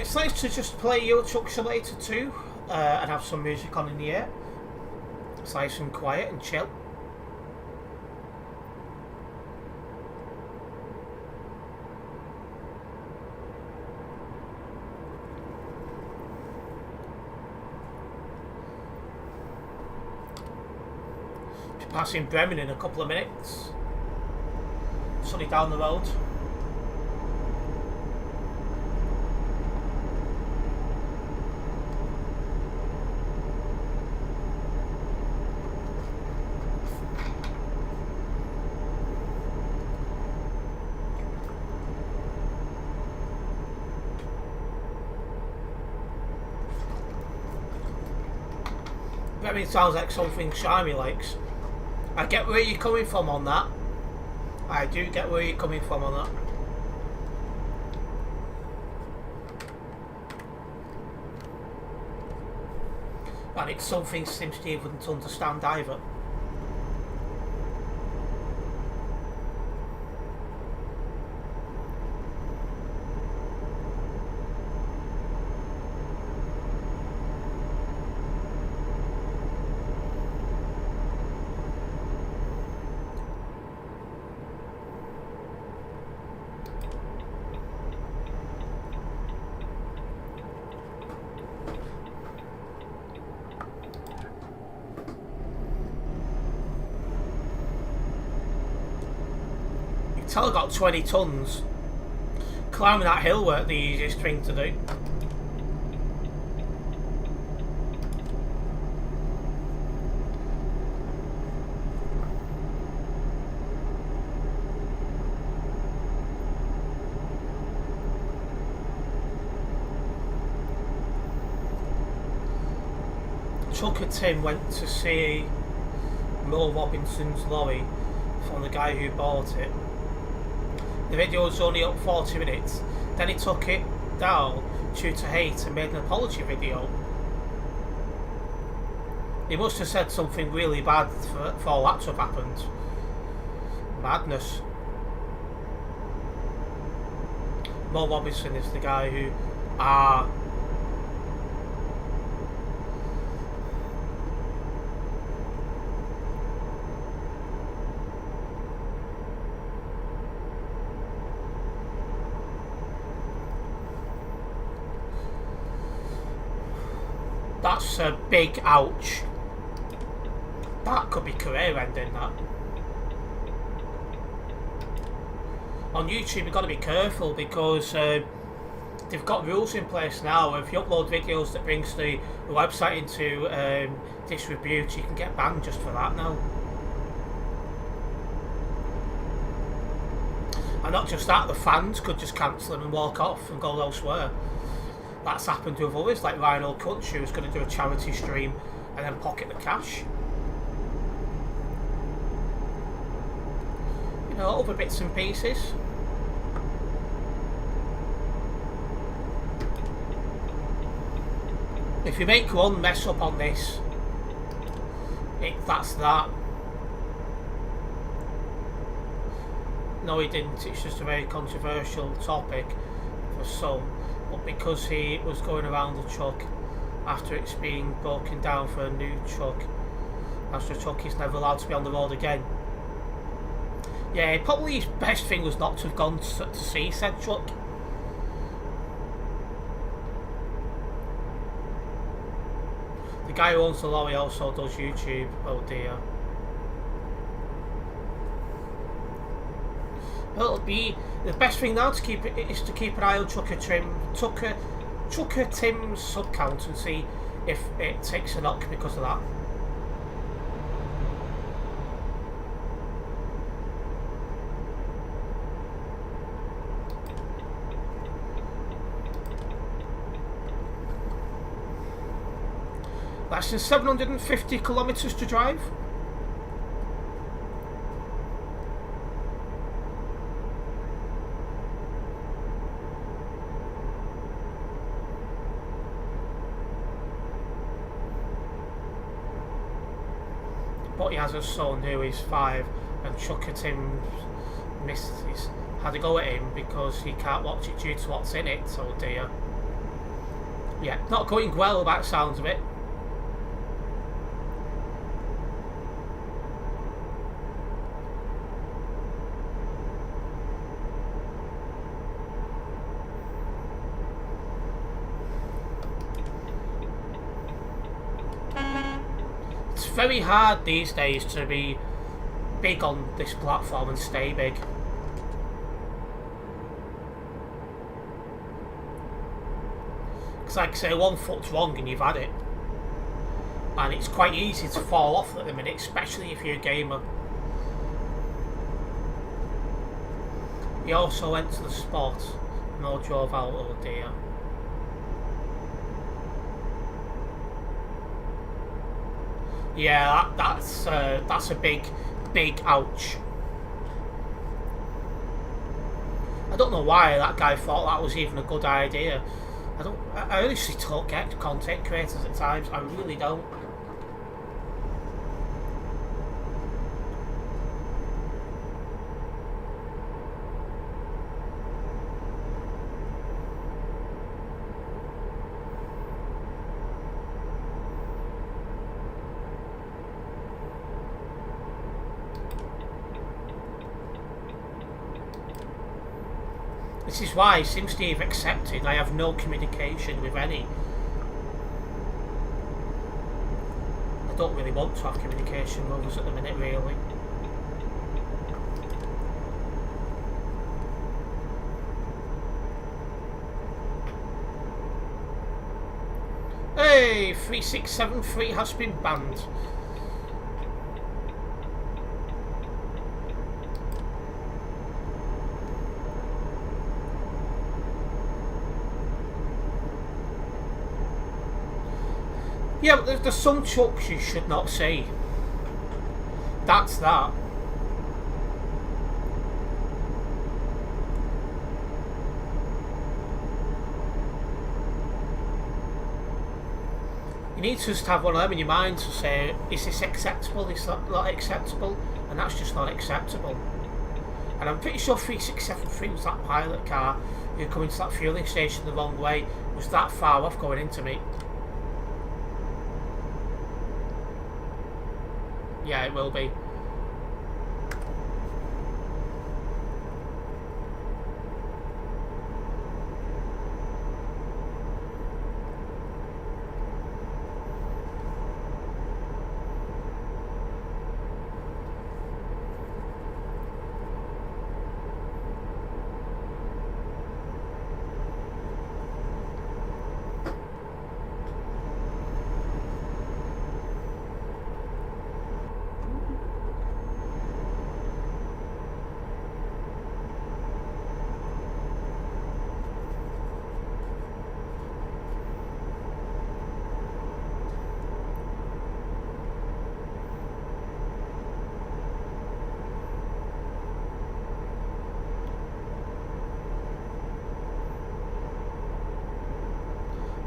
It's nice to just play Euro Truck Simulator 2 and have some music on in the air. It's nice and quiet and chill. Be passing Bremen in a couple of minutes. Sunny down the road. Bremen sounds like something Shiny likes. I get where you're coming from on that. I do get where you're coming from on that. And it's something Sim Steve wouldn't understand either. Tell I got 20 tons. Climbing that hill weren't the easiest thing to do. Chucker Tim went to see Mo Robinson's lorry from the guy who bought it. The video was only up 40 minutes, then he took it down due to hate and made an apology video. He must have said something really bad for all that to have happened. Madness. Mo Robinson is the guy who... That's a big ouch. That could be career ending, that. On YouTube you've got to be careful because they've got rules in place now. If you upload videos that brings the website into disrepute, you can get banned just for that now. And not just that, the fans could just cancel them and walk off and go elsewhere. That's happened with others, like Ryan Kunch, who's going to do a charity stream and then pocket the cash. You know, other bits and pieces. If you make one mess up on this, that's that. No, he didn't. It's just a very controversial topic for some. But because he was going around the truck after it's being broken down for a new truck, after a truck is never allowed to be on the road again. Yeah, probably his best thing was not to have gone to see said truck. The guy who owns the lorry also does YouTube. Oh dear. Well, it'll be the best thing now to keep is to keep an eye on Trucker Tim's sub count and see if it takes a knock because of that. Less than 750 kilometres to drive. But he has a son who is 5, and Chucker Tim's missus had to go at him because he can't watch it due to what's in it. Oh dear. Yeah, not going well by the sounds of it. It's very hard these days to be big on this platform and stay big. Because like I say, one foot's wrong and you've had it. And it's quite easy to fall off at the minute, especially if you're a gamer. He also went to the spot. No, drove out, oh dear. Yeah, that's a big ouch. I don't know why that guy thought that was even a good idea. I honestly don't get content creators at times. I really don't. This is why, since they've accepted, I have no communication with any. I don't really want to have communication with others at the minute, really. Hey, 3673 has been banned. Yeah, but there's some chucks you should not say. That's that. You need to just have one of them in your mind to say, is this acceptable, is that not acceptable? And that's just not acceptable. And I'm pretty sure 3673 was that pilot car who come into that fueling station the wrong way, was that far off going into me. Yeah, it will be.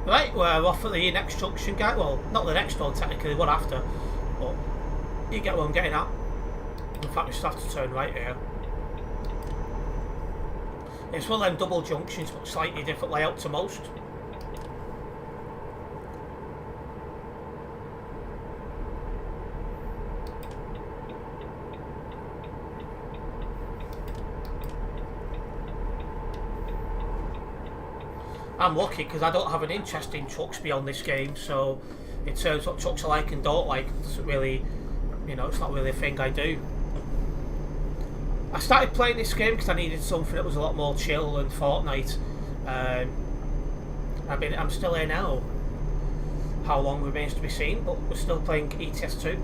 Right, we're off at the next junction, guy. Well, not the next one technically, the one after. But you get what I'm getting at. In fact, we just have to turn right here. It's one of them double junctions, but slightly different layout to most. I'm lucky because I don't have an interest in trucks beyond this game, so in terms of what trucks I like and don't like, it doesn't really, you know, it's not really a thing I do. I started playing this game because I needed something that was a lot more chill than Fortnite. I'm still here now. How long remains to be seen, but we're still playing ETS2.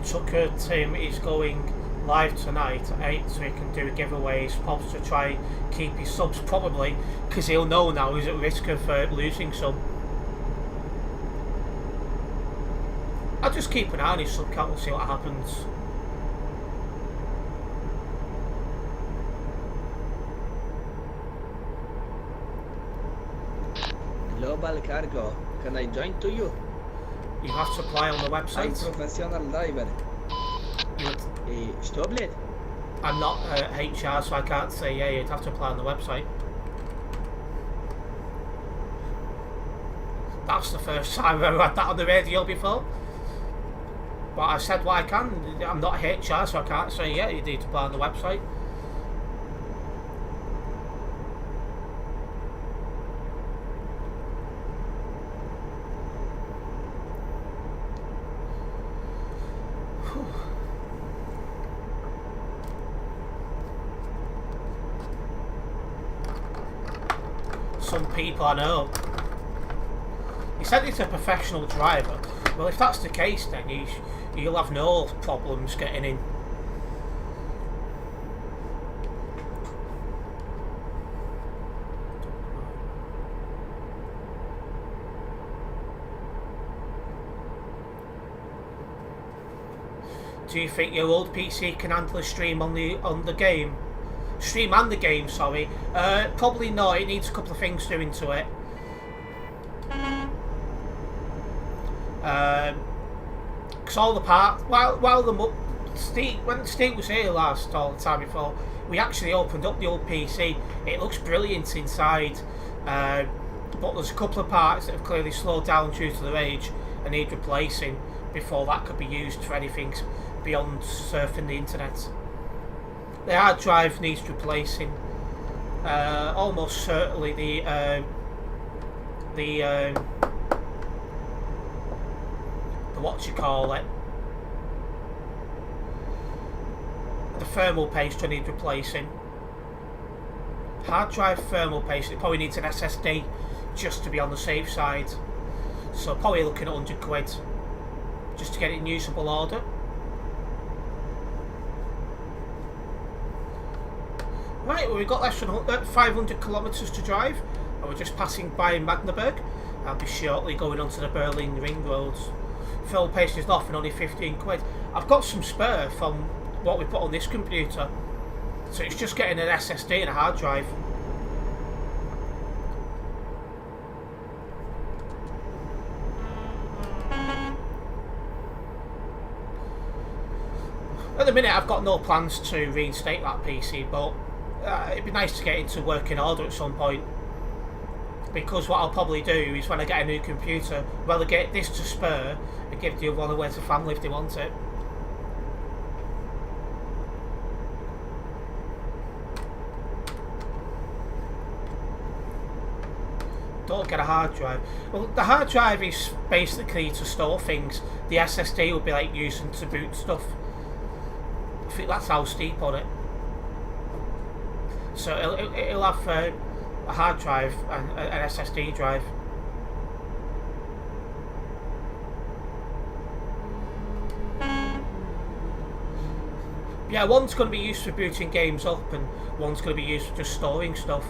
Tucker Tim is going live tonight at 8 so he can do giveaways, pops to try keep his subs, probably because he'll know now he's at risk of losing some. I'll just keep an eye on his sub count and see what happens. Global Cargo, can I join to you? You have to apply on the I'm website. professional diver. Stoblet? I'm not HR, so I can't say yeah. You'd have to apply on the website. That's the first time I've ever had that on the radio before. But I said what I can. I'm not HR, so I can't say yeah. You need to apply on the website. Some people I know. He said he's a professional driver. Well, if that's the case, then you'll have no problems getting in. Do you think your old PC can handle a stream on the game? Stream and the game, sorry. Probably not. It needs a couple of things doing to it. Because all the parts, when Steve was here last, all the time before, we actually opened up the old PC. It looks brilliant inside, but there's a couple of parts that have clearly slowed down due to their age and need replacing before that could be used for anything beyond surfing the internet. The hard drive needs replacing. Almost certainly the what you call it, the thermal paste need replacing. Hard drive thermal paste, it probably needs an SSD just to be on the safe side. So probably looking at 100 quid just to get it in usable order. Right, well, we've got less than 500 kilometres to drive, and we're just passing by Magdeburg. I'll be shortly going onto the Berlin ring roads. Full paste is off and only 15 quid. I've got some spare from what we put on this computer, so it's just getting an SSD and a hard drive. At the minute I've got no plans to reinstate that PC, but it'd be nice to get into working order at some point, because what I'll probably do is when I get a new computer, relegate this to spare and give the other one away to family if they want it. Don't get a hard drive. Well, the hard drive is basically to store things. The SSD will be like using to boot stuff. I think that's how Steve put it. So it'll have a hard drive and an SSD drive. Yeah, one's going to be used for booting games up and one's going to be used for just storing stuff.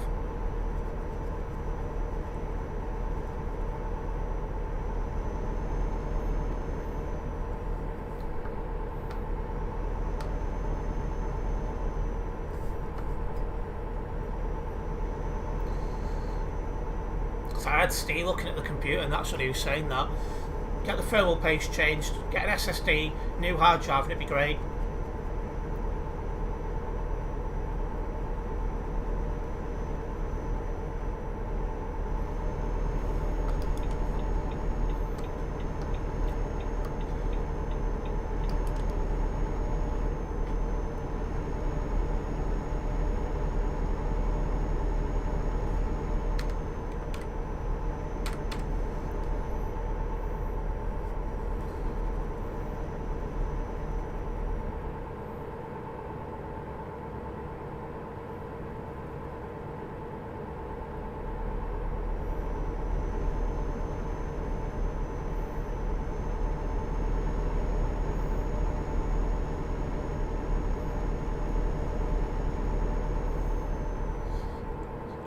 So I had Steve looking at the computer and that's what he was saying, that get the thermal paste changed, get an SSD, new hard drive, and it'd be great.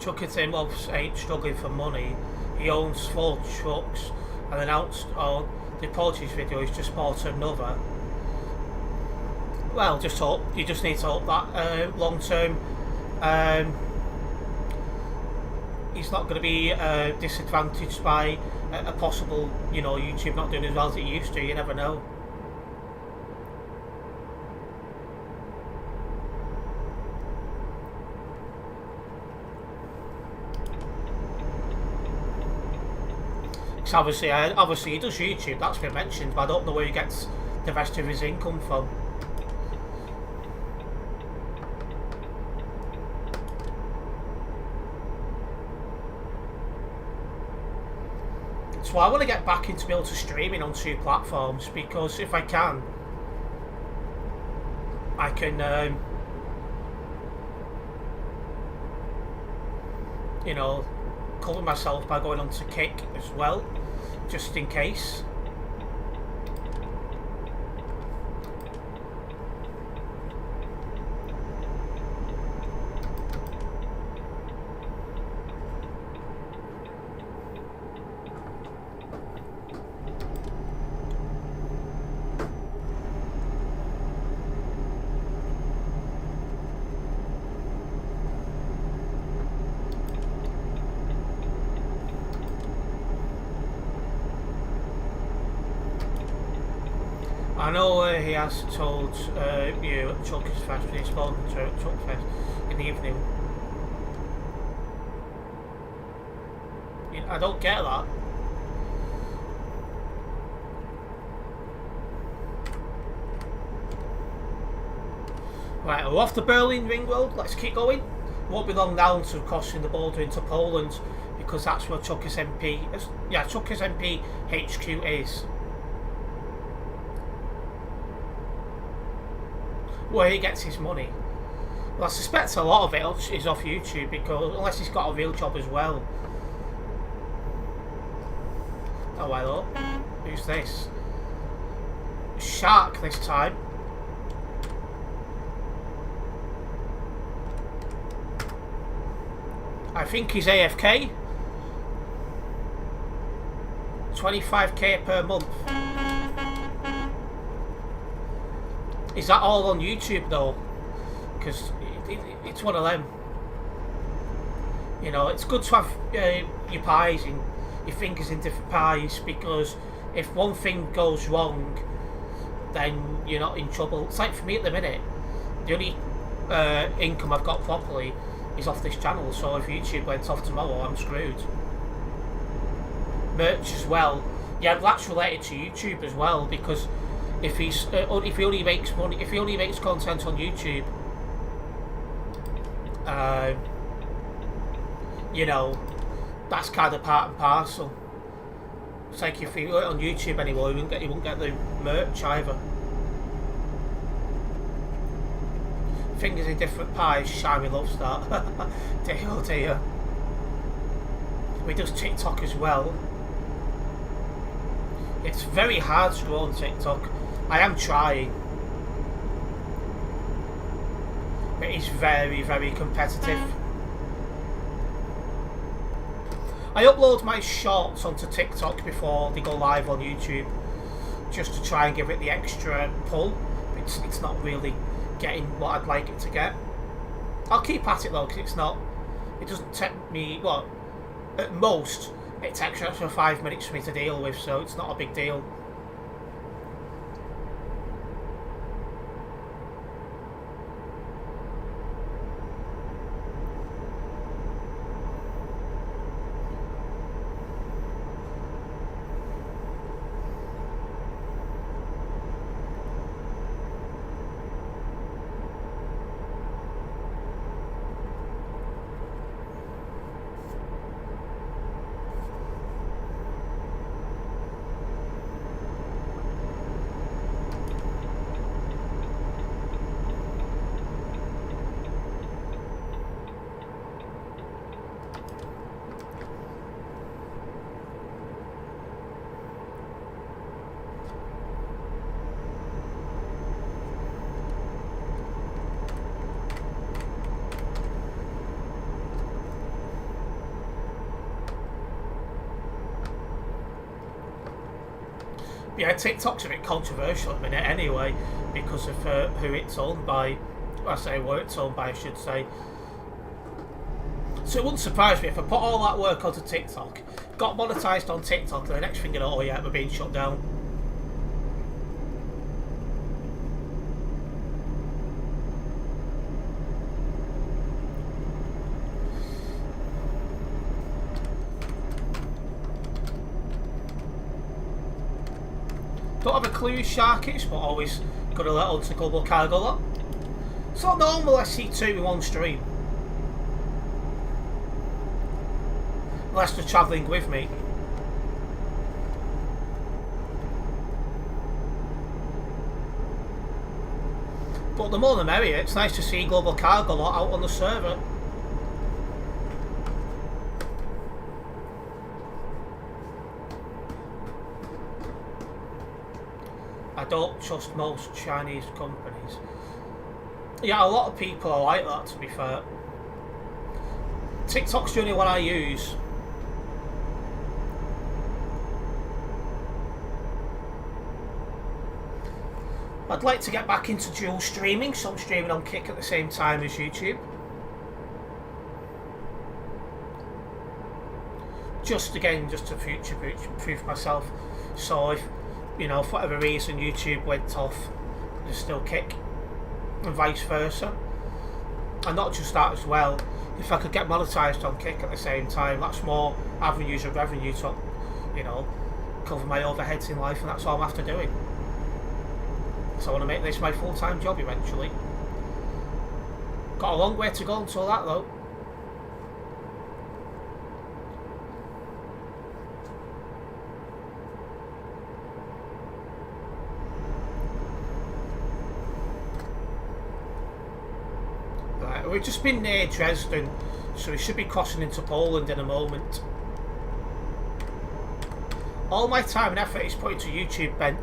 Chuck it in whilst ain't struggling for money. He owns 4 trucks and announced on the apologies video he's just bought another. Well, just hope, you just need to hope that long term he's not going to be disadvantaged by a possible, YouTube not doing as well as it used to. You never know. Obviously he does YouTube, that's been mentioned, but I don't know where he gets the rest of his income from. So I want to get back into be able to streaming on 2 platforms, because if I can, I can cover myself by going on to Kick as well, just in case. I know he has told you at Chuck's Fest, when he's spoken to at Chuck's Fest in the evening. I don't get that. Right, we're off the Berlin Ring Road, let's keep going. It won't be long now until crossing the border into Poland, because that's where Chuck's MP HQ is. Where he gets his money. Well, I suspect a lot of it is off YouTube, because unless he's got a real job as well. Oh, hello. Who's this? Shark this time. I think he's AFK. 25k per month. Is that all on YouTube though? Because it's one of them. It's good to have your pies and your fingers in different pies, because if one thing goes wrong, then you're not in trouble. It's like for me at the minute, the only income I've got properly is off this channel, so if YouTube went off tomorrow, I'm screwed. Merch as well. Yeah, that's related to YouTube as well, because if he only makes money, if he only makes content on YouTube, that's kind of part and parcel. It's like if he weren't on YouTube anymore, he wouldn't get the merch either. Fingers in different pies, Shiny loves that. Dear oh dear. We does TikTok as well. It's very hard to grow on TikTok. I am trying. It is very, very competitive. I upload my shorts onto TikTok before they go live on YouTube, just to try and give it the extra pull. It's not really getting what I'd like it to get. I'll keep at it though, because it doesn't take me, well, at most it takes extra 5 minutes for me to deal with, so it's not a big deal. Yeah, TikTok's a bit controversial at the minute anyway, because of who it's owned by. I say what it's owned by, I should say. So it wouldn't surprise me if I put all that work onto TikTok, got monetised on TikTok, and the next thing you know, oh yeah, we're being shut down. Don't have a clue who Shark is, but always got a let onto Global Cargo lot. It's not normal I see two in one stream. Unless they're travelling with me. But the more the merrier, it's nice to see Global Cargo lot out on the server. I don't trust most Chinese companies. Yeah, a lot of people are like that, to be fair. TikTok's the only one I use. I'd like to get back into dual streaming, so I'm streaming on Kick at the same time as YouTube. Just to future-proof myself. So if, you know, for whatever reason YouTube went off, there's still Kick, and vice versa. And not just that as well, if I could get monetised on Kick at the same time, that's more avenues of revenue to, you know, cover my overheads in life, and that's all I'm after doing. So I want to make this my full-time job eventually. Got a long way to go until that though. Right, we've just been near Dresden, so we should be crossing into Poland in a moment. All my time and effort is put into YouTube, Ben.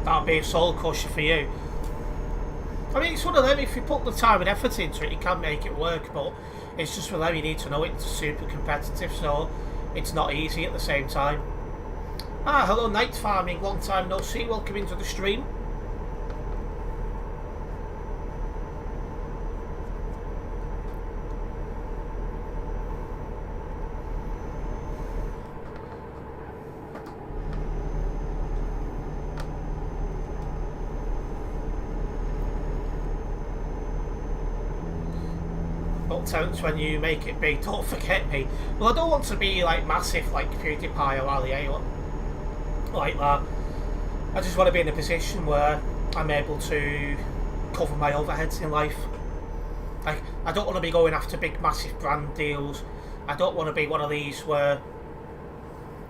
That'll be a soul crusher for you. I mean, it's one of them, if you put the time and effort into it, you can make it work, but it's just for them, you need to know it's super competitive, so it's not easy at the same time. Ah, hello Night Farming, long time no see, welcome into the stream. Terence, when you make it big, don't forget me. Well, I don't want to be like massive like PewDiePie or Ali or like that. I just want to be in a position where I'm able to cover my overheads in life. Like, I don't want to be going after big massive brand deals. I don't want to be one of these where,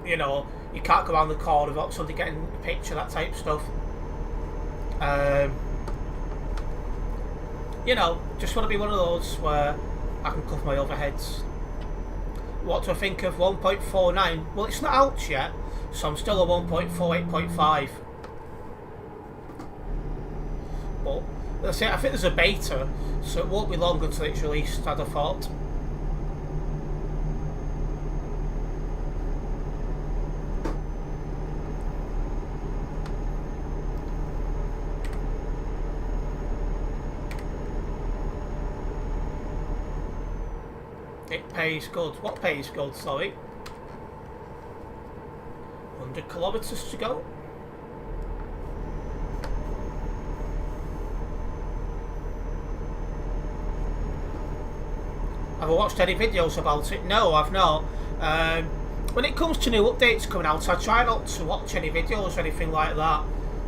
you know, you can't go around the corner without somebody getting a picture, that type of stuff. You know, just want to be one of those where I can cover my overheads. What do I think of 1.49? Well, it's not out yet, so I'm still at 1.48.5. But that's it. I think there's a beta, so it won't be long until it's released, I'd have thought. It pays good. What pays good, sorry? 100 kilometres to go. Have I watched any videos about it? No, I've not. When it comes to new updates coming out, I try not to watch any videos or anything like that.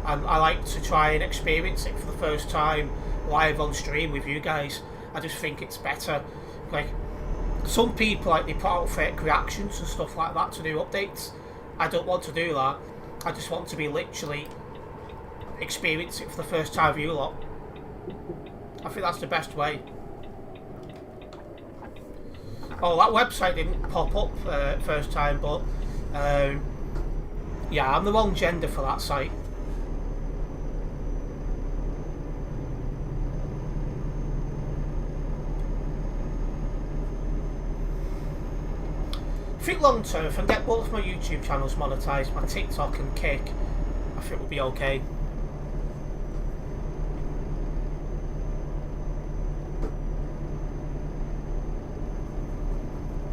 I like to try and experience it for the first time live on stream with you guys. I just think it's better. Like, some people like they put out fake reactions and stuff like that to do updates. I don't want to do that. I just want to be literally experience it for the first time with you lot. I think that's the best way. Oh, that website didn't pop up first time, but yeah, I'm the wrong gender for that site. I think long term, if I can get both my YouTube channels monetized, my TikTok and Kick, I think we'll be okay.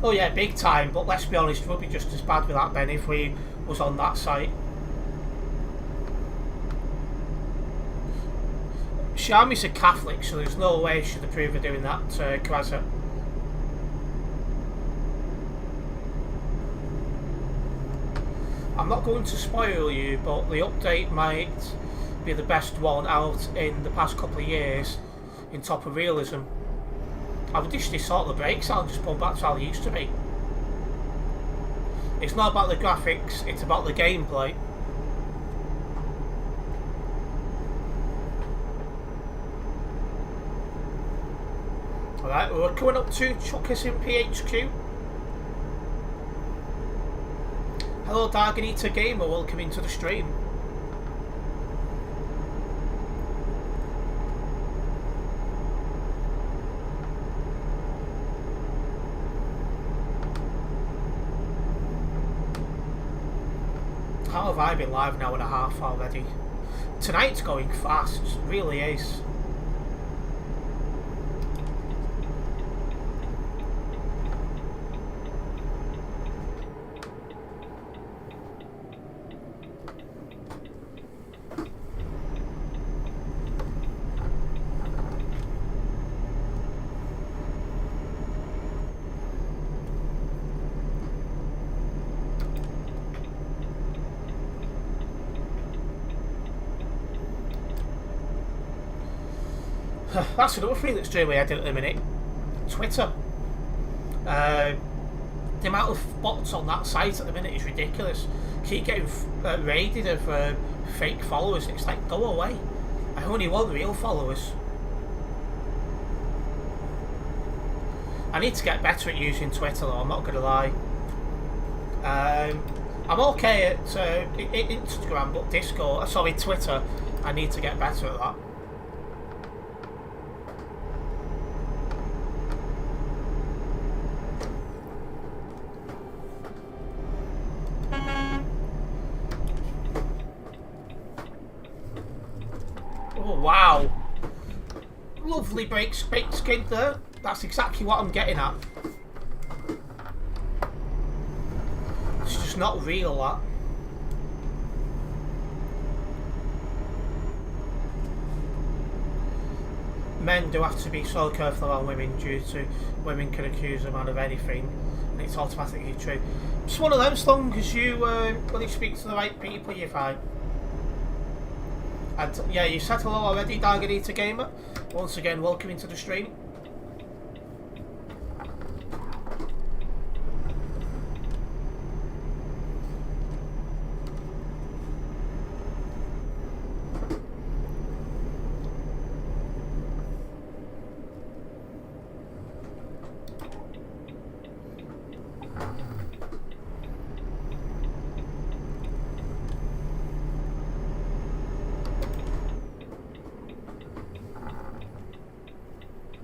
Oh yeah, big time, but let's be honest, it would be just as bad without Ben if we was on that site. Shami's a Catholic, so there's no way she'd approve of doing that to Kwazza. I'm not going to spoil you, but the update might be the best one out in the past couple of years in top of realism. I would just sort the brakes out and just pull back to how they used to be. It's not about the graphics, it's about the gameplay. Alright, we're coming up to Chuckers in PHQ. Hello Darganita Gamer, welcome into the stream. How have I been live an hour and a half already? Tonight's going fast, it really is. That's another thing that's doing my head in at the minute. Twitter. The amount of bots on that site at the minute is ridiculous. Keep getting raided of fake followers. It's like, go away. I only want real followers. I need to get better at using Twitter though, I'm not going to lie. I'm okay at Instagram, but Twitter, I need to get better at that. Oh wow, lovely baked skin there. That's exactly what I'm getting at. It's just not real, that. Men do have to be so careful around women due to women can accuse a man of anything and it's automatically true. It's one of them, as long as you when you speak to the right people, you're fine. And yeah, you said hello already, Darganita Gamer. Once again, welcome into the stream.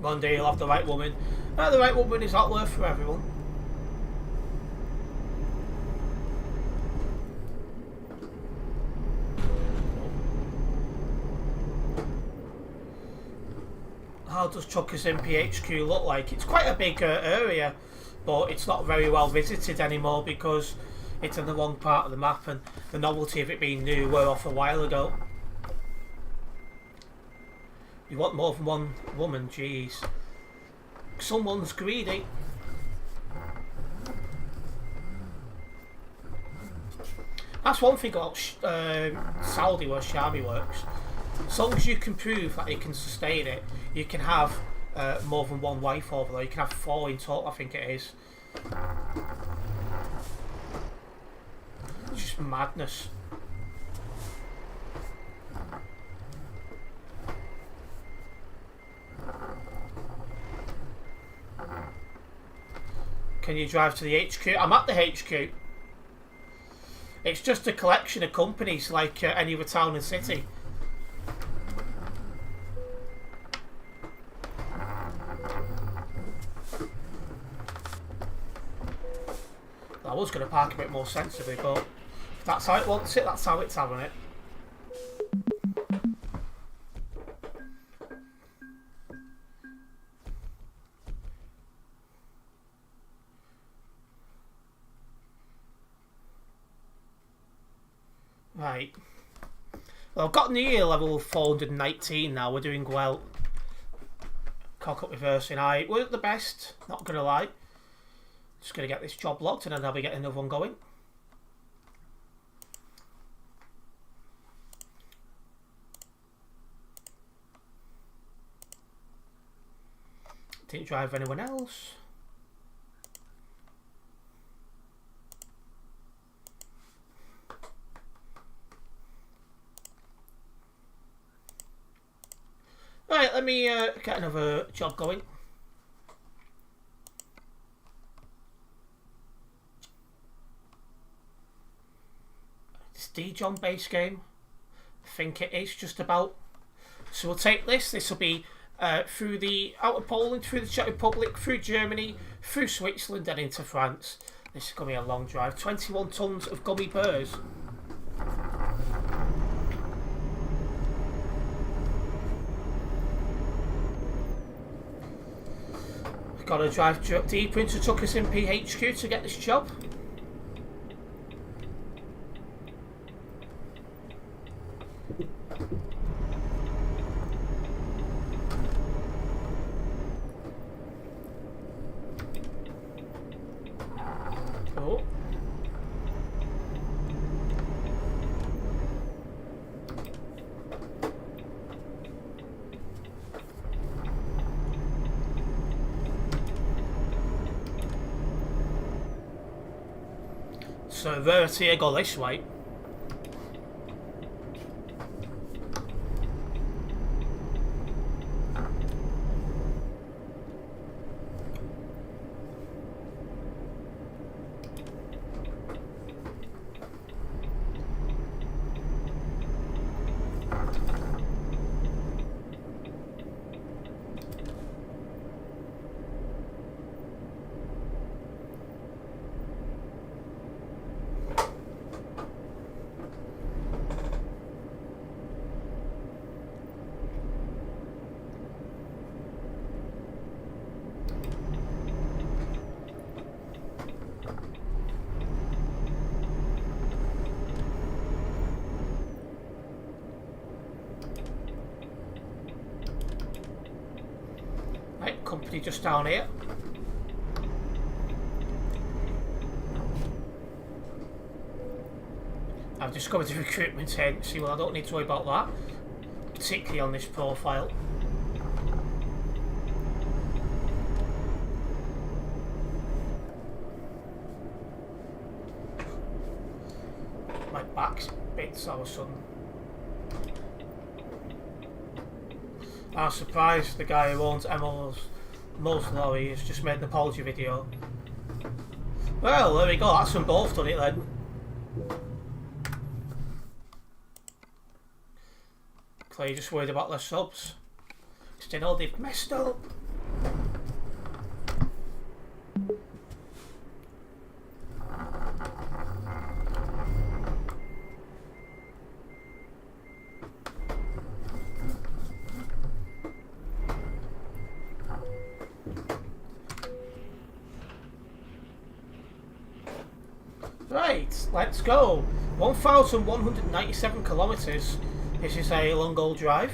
One day you'll have the right woman. The right woman is not worth for everyone. How does Chuckers in PHQ look like? It's quite a big area, but it's not very well visited anymore because it's in the wrong part of the map and the novelty of it being new wore off a while ago. You want more than one woman, jeez. Someone's greedy. That's one thing about Saudi where Shami works. As long as you can prove that you can sustain it, you can have more than one wife over there. You can have 4 in total, I think it is. It's just madness. Can you drive to the HQ? I'm at the HQ. It's just a collection of companies like any other town and city. I was going to park a bit more sensibly, but if that's how it wants it, that's how it's having it. Right. Well, I've got near level 419 now. We're doing well. Cock up reversing. We're at the best, not going to lie. Just going to get this job locked and then I'll be getting another one going. Didn't drive anyone else. Right, let me get another job going. It's D-John base game. I think it is just about. So we'll take this. This will be through the out of Poland, through the Czech Republic, through Germany, through Switzerland and into France. This is going to be a long drive. 21 tons of gummy bears. Got to drive deeper into Tuckers in PHQ to get this job. Oh. So Verity go this way. Company just down here. I've discovered the recruitment agency. Well, I don't need to worry about that, particularly on this profile. My back's bits all of a sudden. I'm surprised the guy who owns Mo's lorry has just made an apology video. Well, there we go, that's them both done it then. Clay just worried about their subs. Instead, all they've messed up. Right, let's go. 1,197 kilometres. This is a long old drive.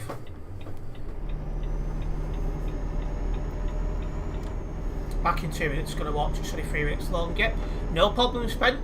Back in 2 minutes, going to watch. It's only 3 minutes long. Yep, no problem spent.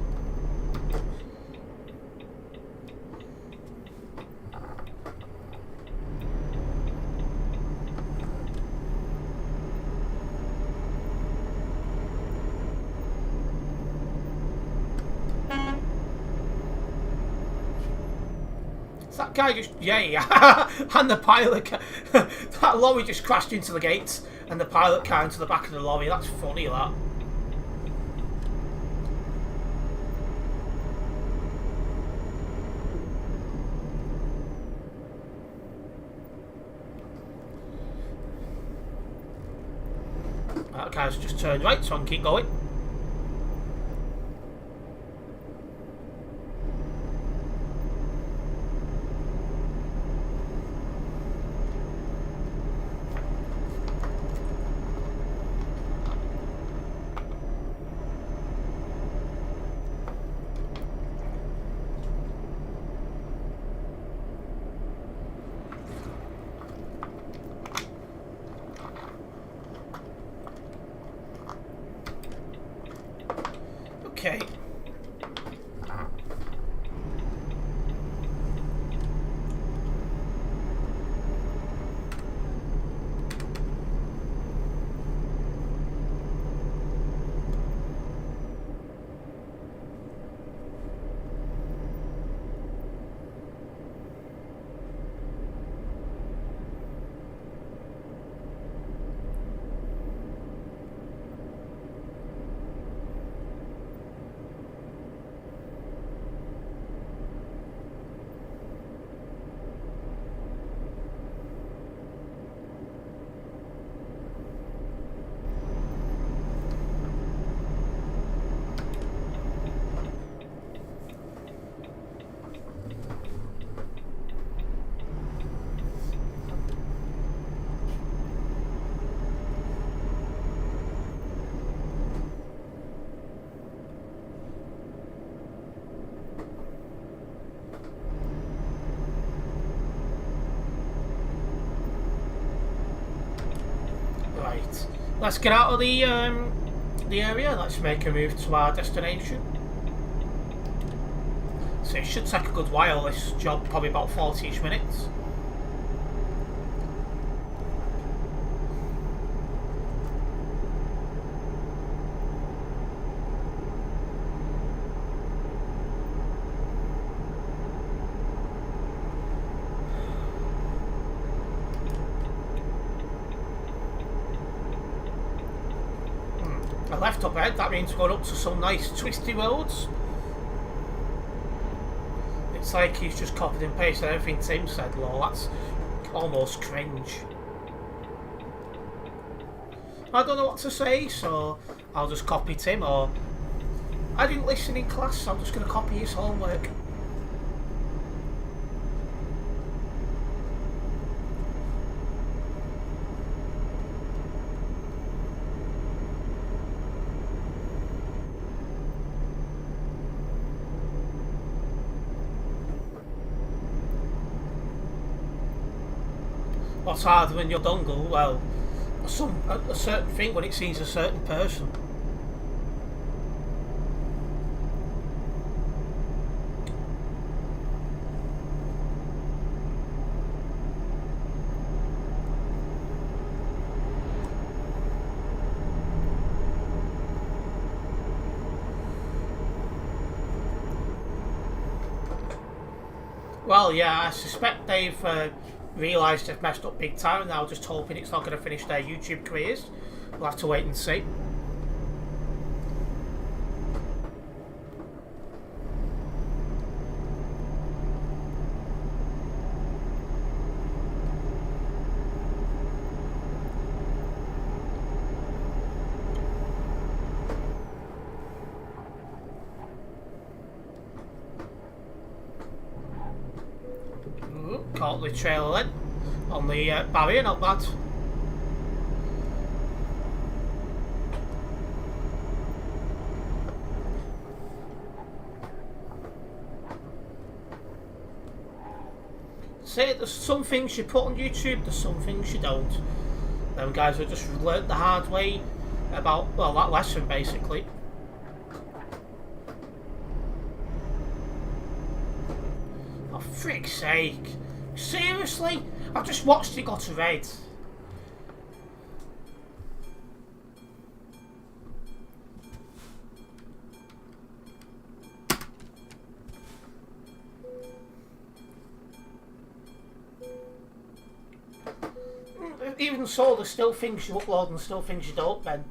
That guy just, yeah, and the pilot car, that lorry just crashed into the gates, and the pilot car into the back of the lorry. That's funny, that. That guy's just turned right, so I can keep going. Okay. Right. Let's get out of the area. Let's make a move to our destination. So it should take a good while, this job, probably about 40-ish minutes. I left up ahead, that means we're going up to some nice twisty roads. It's like he's just copied and pasted everything Tim said, lol. That's almost cringe. I don't know what to say, so I'll just copy Tim, or I didn't listen in class, so I'm just going to copy his homework. What's harder than your dongle? Well, a certain thing when it sees a certain person. Well, yeah, I suspect they've realised they've messed up big time, and now just hoping it's not going to finish their YouTube careers. We'll have to wait and see. Caught the trailer then on the barrier, not bad. See, there's some things you put on YouTube, there's some things you don't. Them guys have just learnt the hard way about, well, that lesson basically. Oh, frick's sake. Seriously? I've just watched it go to red. even so, there's still things you upload and still things you don't, Ben.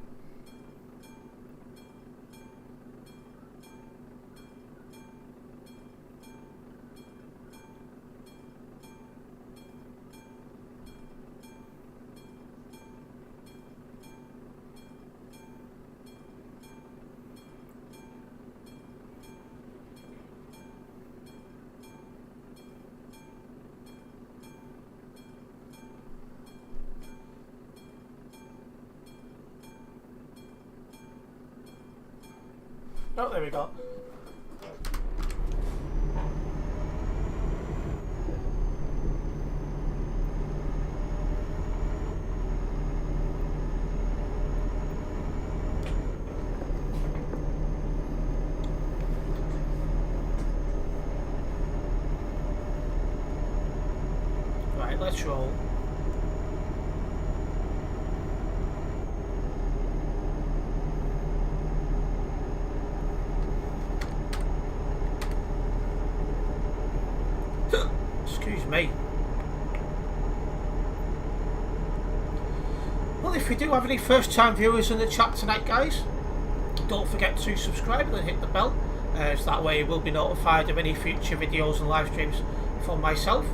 Oh, there we go. Right, let's roll. Excuse me. Well, if we do have any first time viewers in the chat tonight, guys, don't forget to subscribe and hit the bell, so that way you will be notified of any future videos and live streams from myself.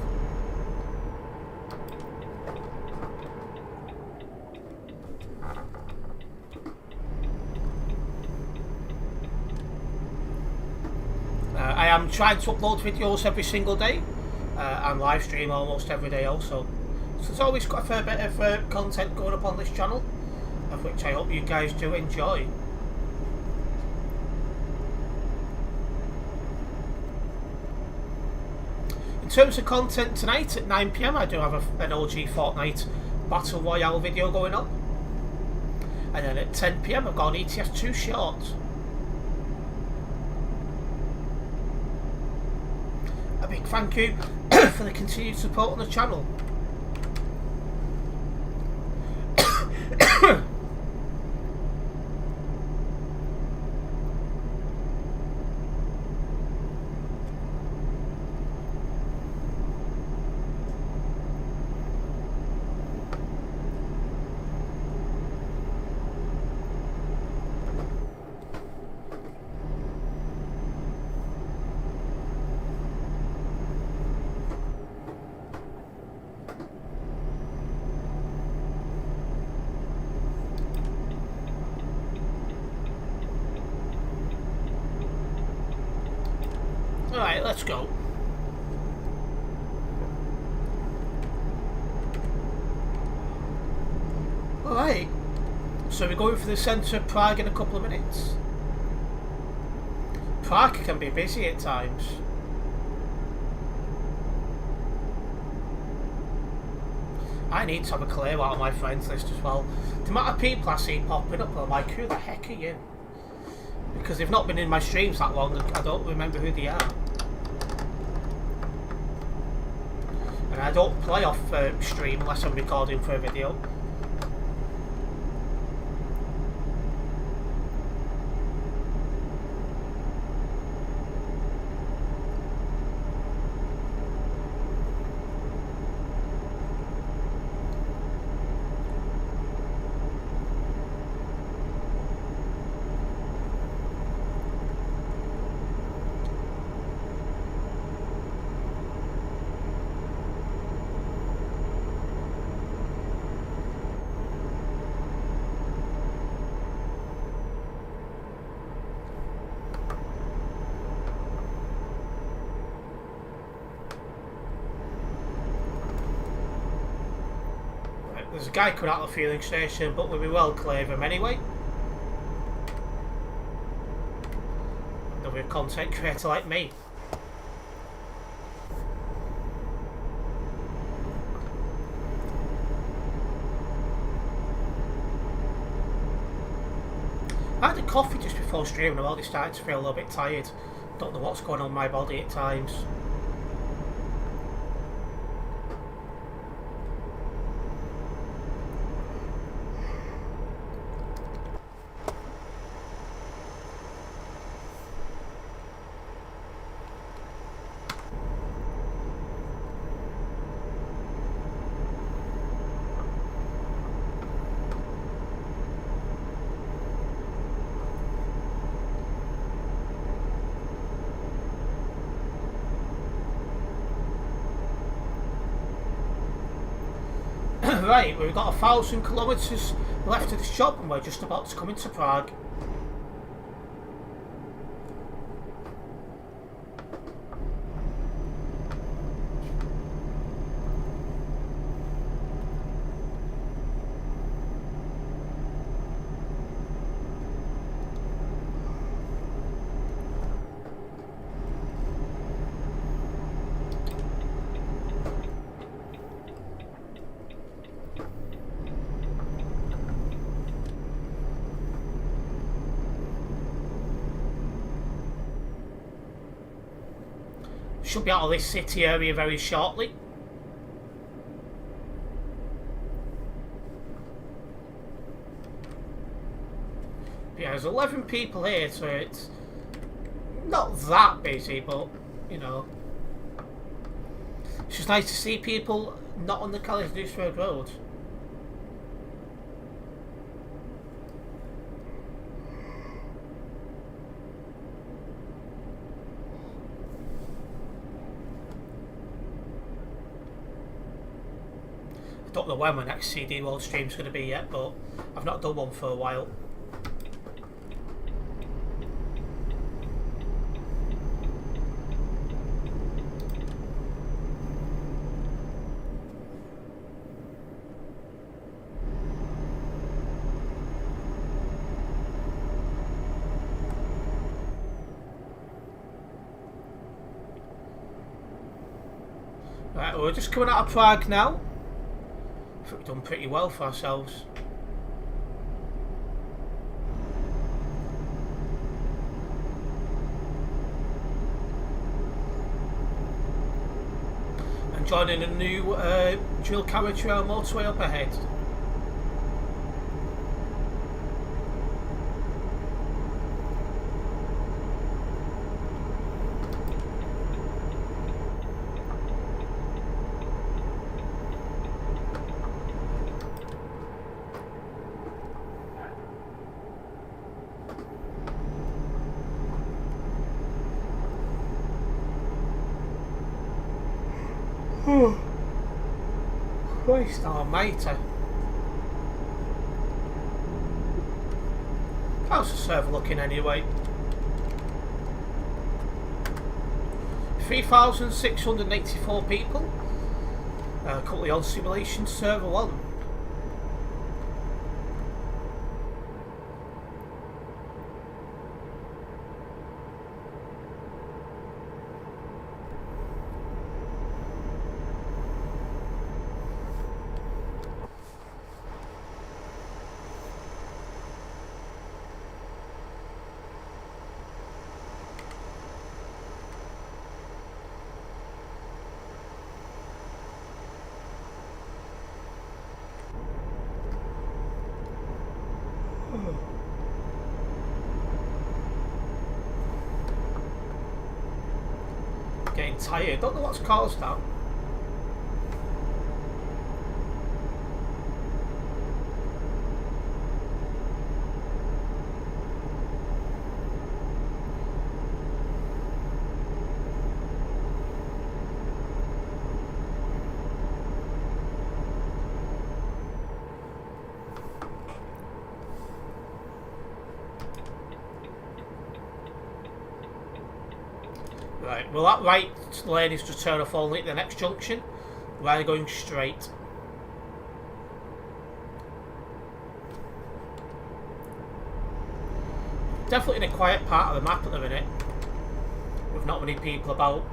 I am trying to upload videos every single day and live stream almost every day also. So there's always got a fair bit of content going up on this channel, of which I hope you guys do enjoy. In terms of content tonight at 9 PM, I do have an OG Fortnite Battle Royale video going up. And then at 10 PM I've got an ETS2 short. A big thank you for the continued support on the channel. Alright, let's go. Alright, so we're going for the centre of Prague in a couple of minutes. Prague can be busy at times. I need to have a clear out of my friends list as well. The amount of people I see popping up, I'm like, who the heck are you? Because they've not been in my streams that long, I don't remember who they are. And I don't play off stream unless I'm recording for a video. There's a guy coming out of the fueling station, but we'll be well clear of him anyway. Another content creator like me. I had a coffee just before streaming. I'm already starting to feel a little bit tired. Don't know what's going on in my body at times. Right, we've got 1,000 kilometres left of this job and we're just about to come into Prague. Should be out of this city area very shortly. Yeah, there's 11 people here, so it's not that busy, but you know, it's just nice to see people not on the Kaliningrad road. I don't know when my next CD World stream's going to be yet, but I've not done one for a while. Right, we're just coming out of Prague now. I think we've done pretty well for ourselves. And joining a new dual carriage rail motorway up ahead. Christ almighty. How's the server looking anyway? 3,684 people. Currently on simulation server 1. Getting tired. Don't know what's caused that. Right, well that right lane is to turn off only at the next junction. We're going straight. Definitely in a quiet part of the map at the minute, with not many people about.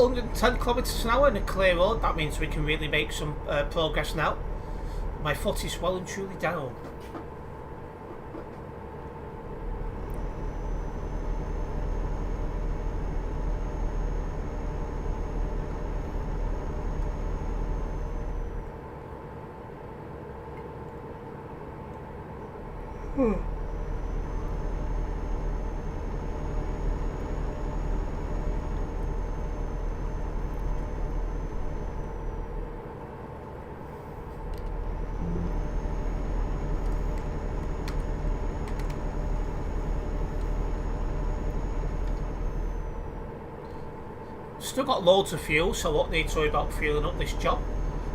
110 kilometres an hour in a clear road. That means we can really make some progress now. My foot is well and truly down. Still got loads of fuel, so I won't need to worry about fueling up this job.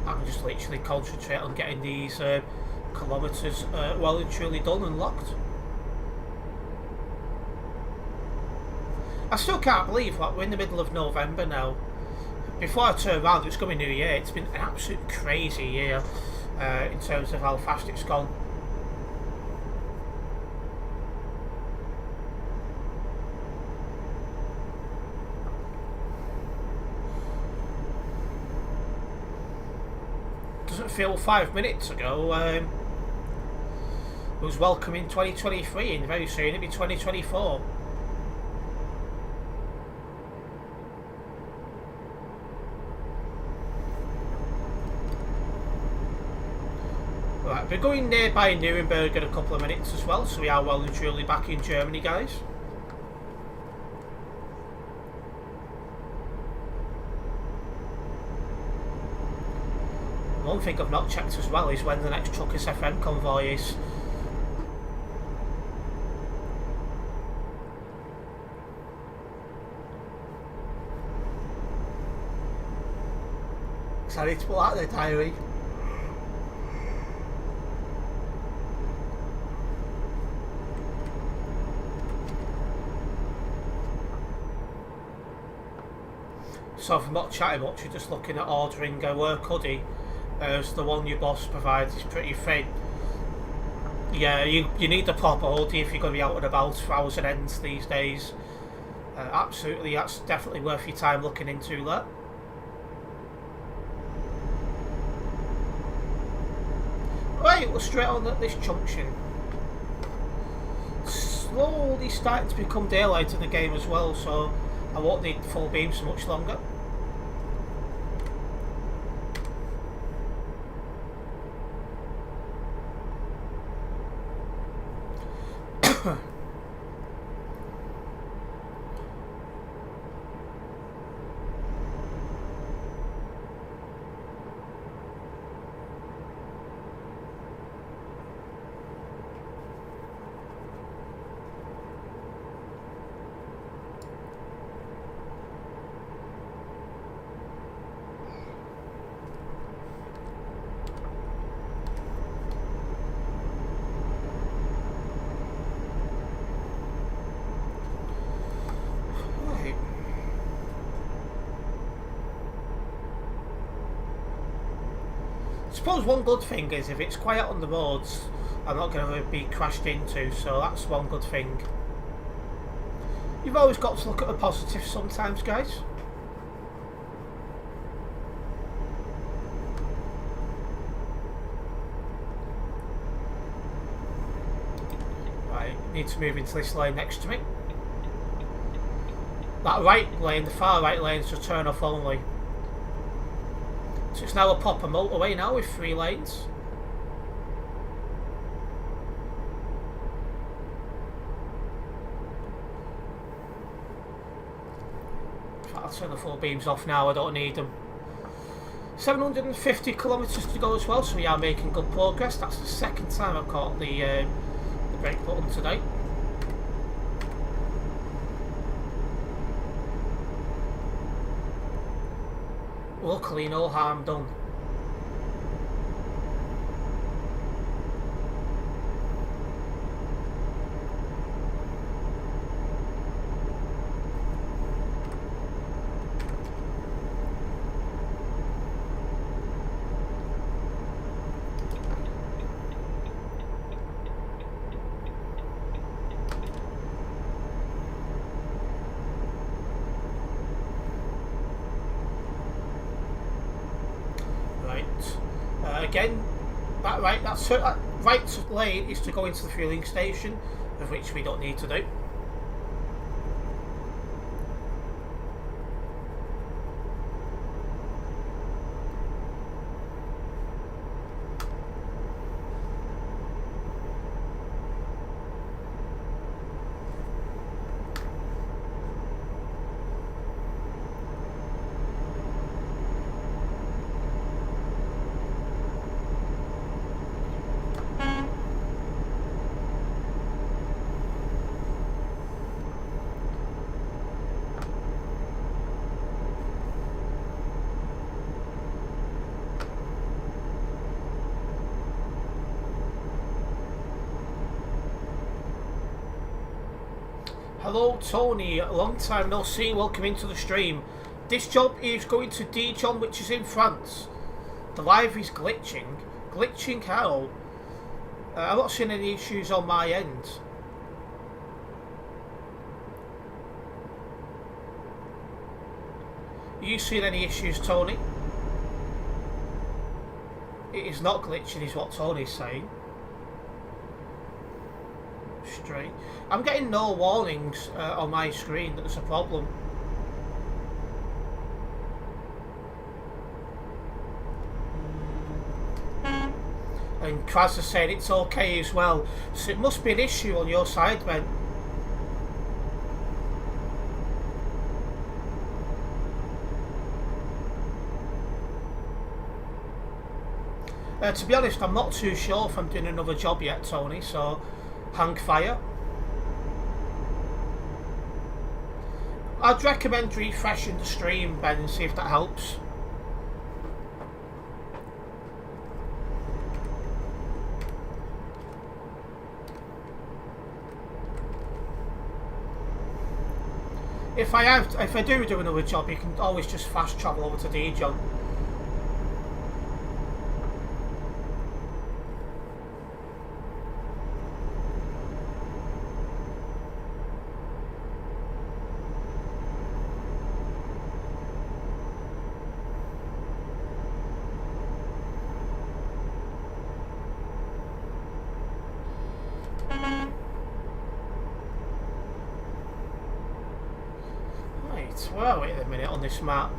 I can just literally concentrate on getting these kilometres well and truly done and locked. I still can't believe we're in the middle of November now. Before I turn around, it's going to be New Year. It's been an absolute crazy year in terms of how fast it's gone. Doesn't feel 5 minutes ago it was welcoming 2023, and very soon it'll be 2024. Right, we're going nearby Nuremberg in a couple of minutes as well, so we are well and truly back in Germany, guys. One thing I've not checked as well is when the next Truckers FM convoy is. So I need to pull out the diary. So if I'm not chatting much, you're just looking at ordering a work hoodie. As the one your boss provides is pretty thin. Yeah, you need the proper hoodie if you're going to be out and about for hours and ends these days. Absolutely, that's definitely worth your time looking into that. Right, we're straight on at this junction. Slowly starting to become daylight in the game as well, so I won't need full beams for much longer. I suppose one good thing is if it's quiet on the roads, I'm not going to be crashed into, so that's one good thing. You've always got to look at the positives sometimes, guys. Right, need to move into this lane next to me. That right lane, the far right lane, is a turn off only. So it's now a proper motorway now with 3 lanes. I'll turn the 4 beams off now, I don't need them. 750 kilometres to go as well, so we are making good progress. That's the second time I've caught the brake button today. Luckily, no harm done. again, that right lane is to go into the fueling station, of which we don't need to do. Hello Tony, long time no see, welcome into the stream. This job is going to Dijon, which is in France. The live is glitching. Glitching how? I'm not seeing any issues on my end. Are you seeing any issues, Tony? It is not glitching is what Tony's saying. Straight. I'm getting no warnings on my screen that there's a problem. And Kraz has said it's okay as well. So it must be an issue on your side, then. To be honest, I'm not too sure if I'm doing another job yet, Tony, so hang fire. I'd recommend refreshing the stream, Ben, and see if that helps. If I do another job, you can always just fast travel over to Dijon. Where are we at the minute on this map?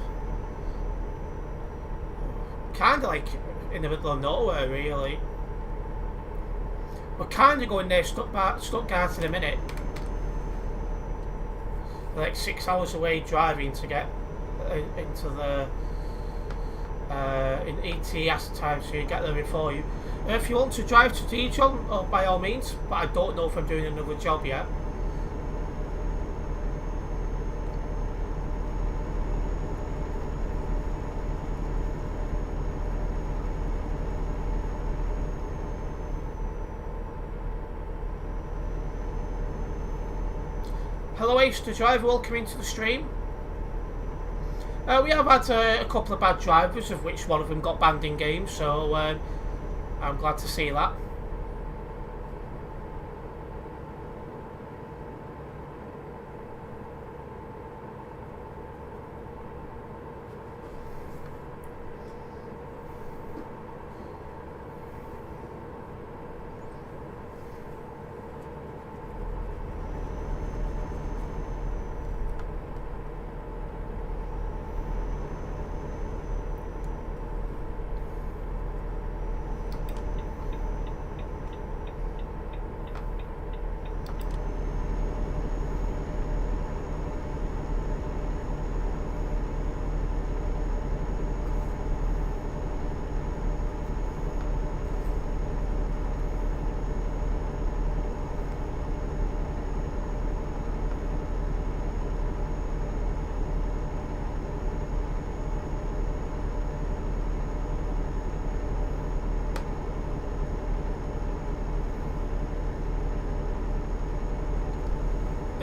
Kind of like in the middle of nowhere, really. We're kind of going near Stuttgart in a minute. We're like 6 hours away driving to get into the in ETS time, so you get there before you. If you want to drive to Dijon, by all means, but I don't know if I'm doing another job yet. Hello Ace the driver, welcome into the stream. We have had a couple of bad drivers, of which one of them got banned in game, so I'm glad to see that.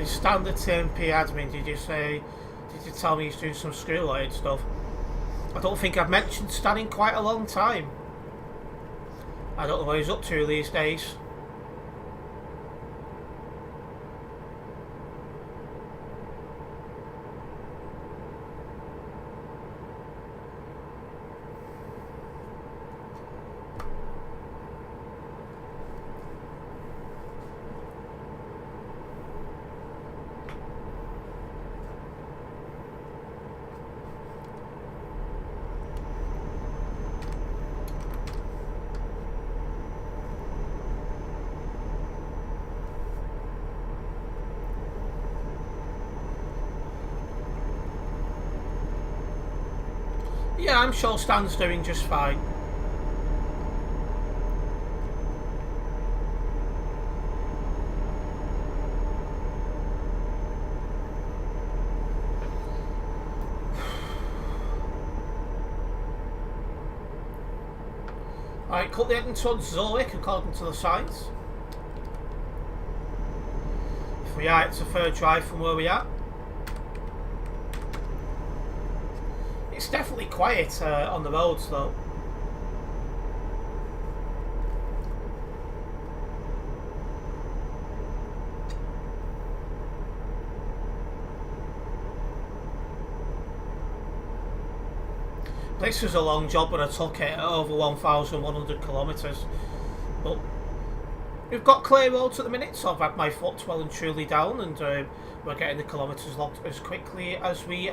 Standard TMP admin, did you tell me he's doing some screw-related stuff? I don't think I've mentioned Stan in quite a long time. I don't know what he's up to these days. time show stands doing just fine. Alright, cut the heading towards Zurich according to the signs. If we are, it's a third drive from where we are. It's definitely quiet on the roads though. This was a long job, but I took it at over 1,100 kilometres. But we've got clear roads at the minute, so I've had my foot well and truly down, and we're getting the kilometres logged as quickly as we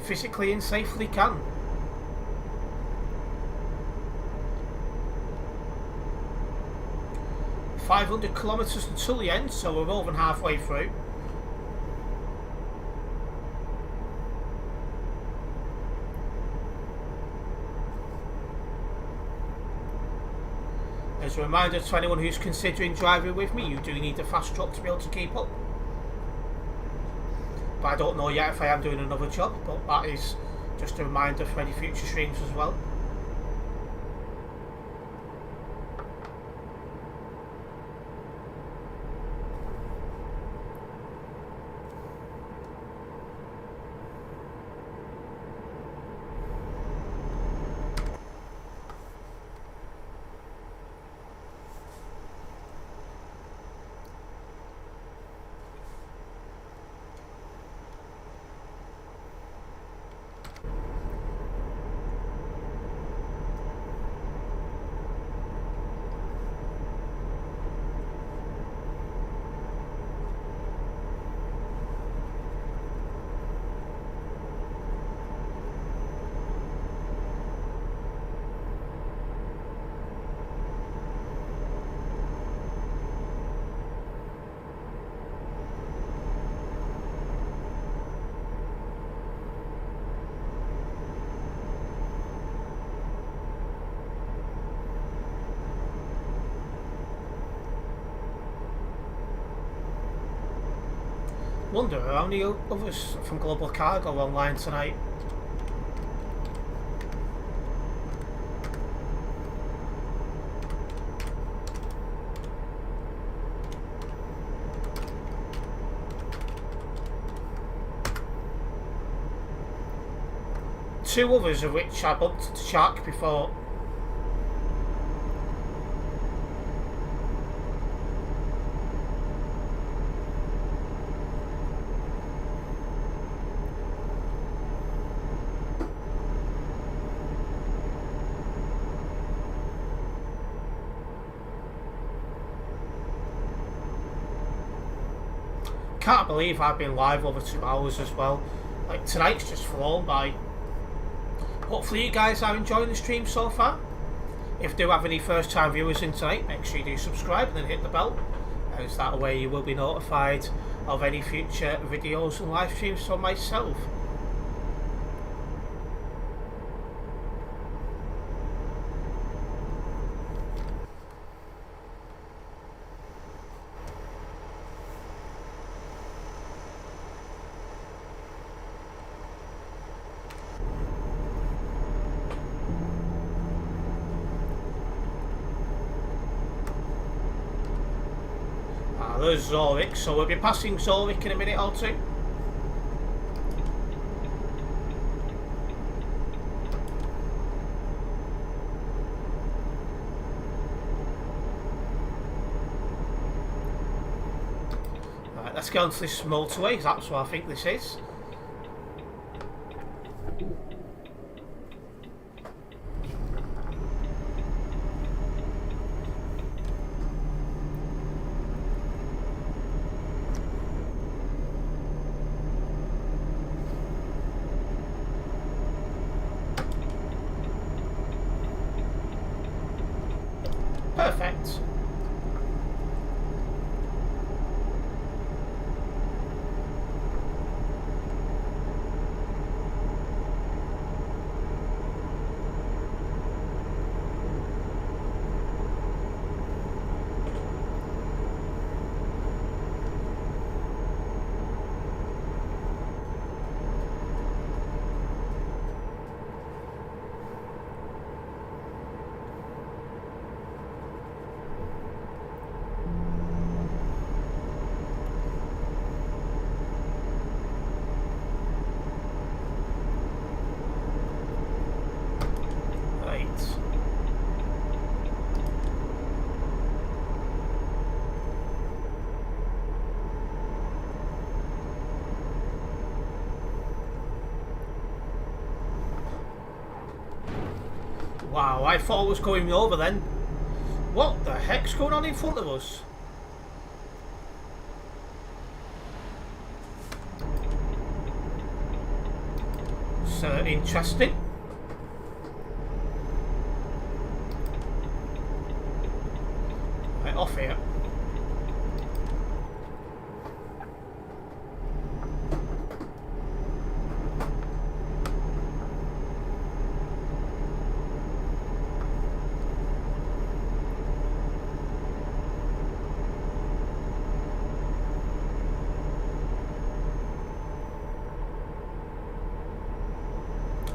physically and safely can. .500 kilometres until the end, so we're more than halfway through. As a reminder to anyone who's considering driving with me, you do need a fast truck to be able to keep up. But I don't know yet if I am doing another job, but that is just a reminder for any future streams as well. Wonder how many others from Global Cargo are online tonight. Two others of which I bumped into Shark before. Can't believe I've been live over 2 hours as well. Like, tonight's just flown by. Hopefully you guys are enjoying the stream so far. If you do have any first time viewers in tonight, make sure you do subscribe and then hit the bell, as that way you will be notified of any future videos and live streams from myself. There's Zurich, so we'll be passing Zurich in a minute or two. Right, let's get onto this motorway, that's what I think this is. Perfect. Wow, I thought I was going over then. What the heck's going on in front of us? So interesting. Right, off here.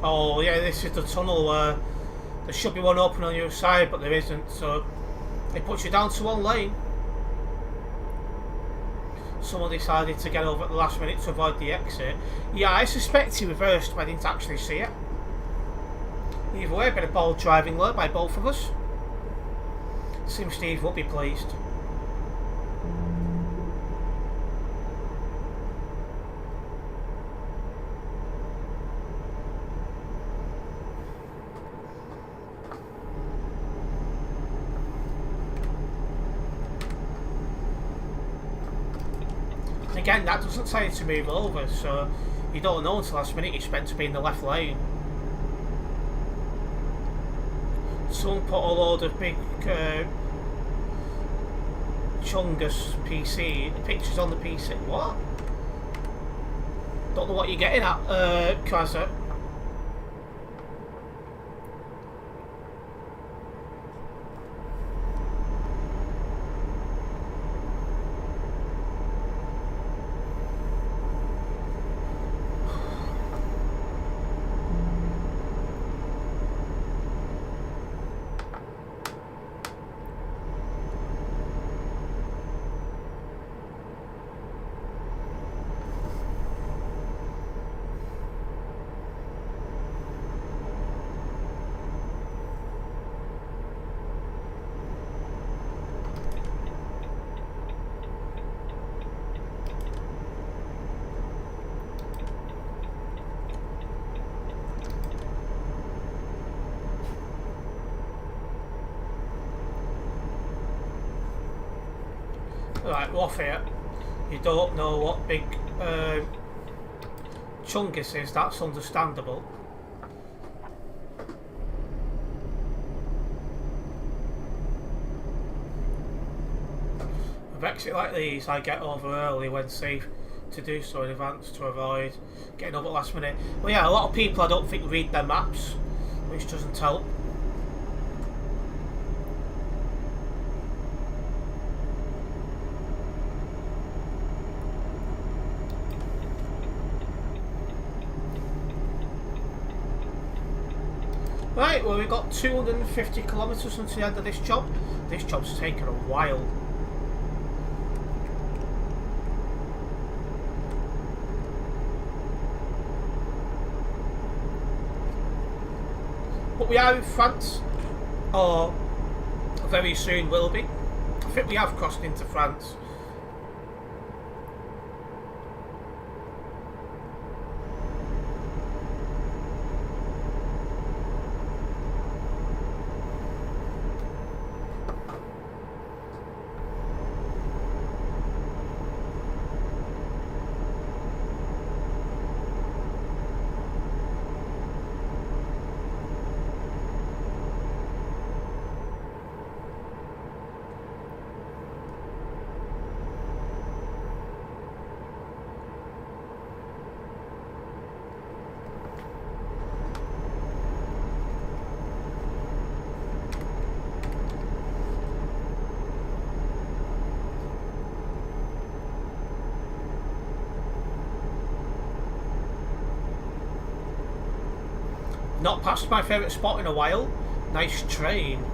Oh yeah, this is the tunnel where there should be one open on your side, but there isn't, so it puts you down to one lane. Someone decided to get over at the last minute to avoid the exit. Yeah, I suspect he reversed, but I didn't actually see it. Either way, a bit of bold driving there by both of us. Seems Steve will be pleased. Again, that doesn't say to move over, so you don't know until last minute you're meant to be in the left lane. Someone put a load of big Chungus PC pictures on the PC. What? Don't know what you're getting at, Krasa. Right, we're off here. You don't know what big Chungus is, that's understandable. With exits like these, I get over early when safe to do so in advance to avoid getting over at last minute. Well, yeah, a lot of people I don't think read their maps, which doesn't help. Right, well, we've got 250 kilometres until the end of this job. This job's taken a while. But we are in France, or very soon will be. I think we have crossed into France. Not past my favourite spot in a while. Nice train.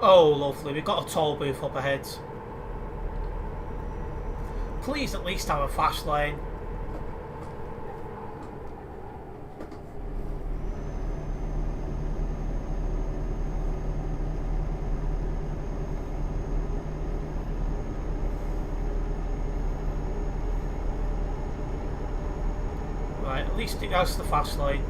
Oh, lovely. We've got a toll booth up ahead. Please at least have a fast lane. Right, at least it has the fast lane.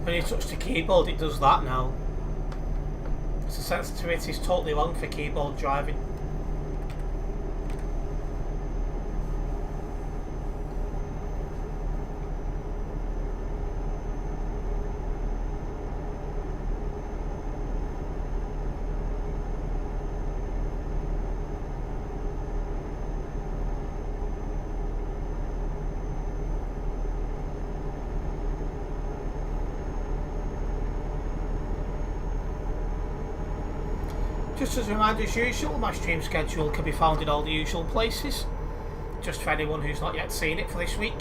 When you touch the keyboard, it does that now. So sensitivity is totally wrong for keyboard driving. Just as a reminder, as usual, my stream schedule can be found in all the usual places. Just for anyone who's not yet seen it for this week.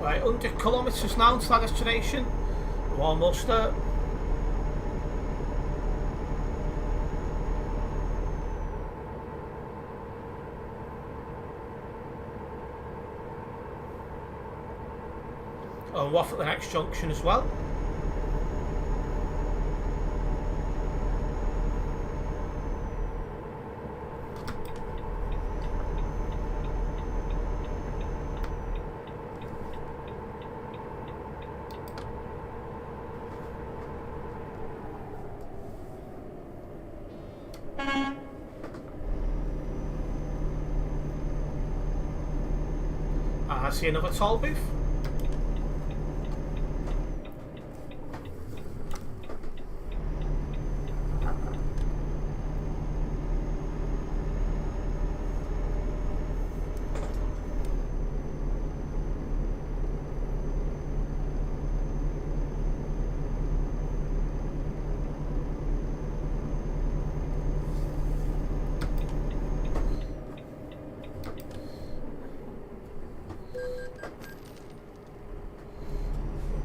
Right, 100 kilometres now to our destination. We're almost there. And we're off at the next junction as well. I see another toll booth.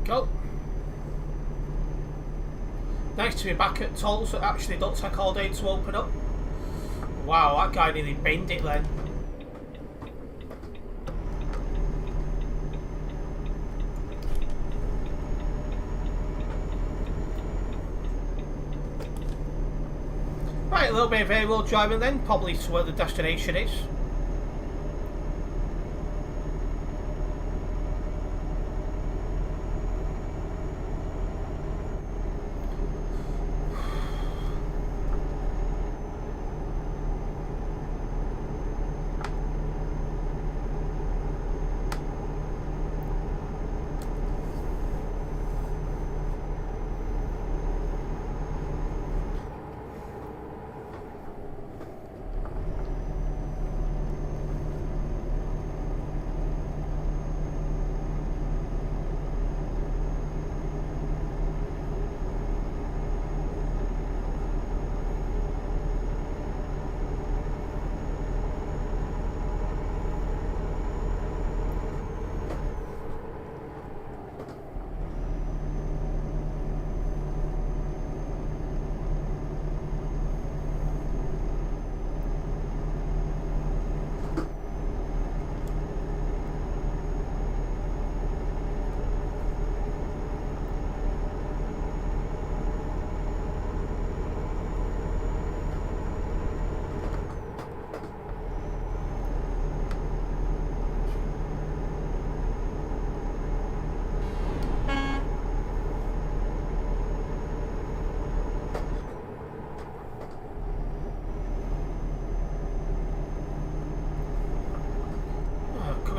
Go. Nice to be back at tolls that actually don't take all day to open up. Wow, that guy nearly binned it then. Right, a little bit of air-road driving then, probably to where the destination is.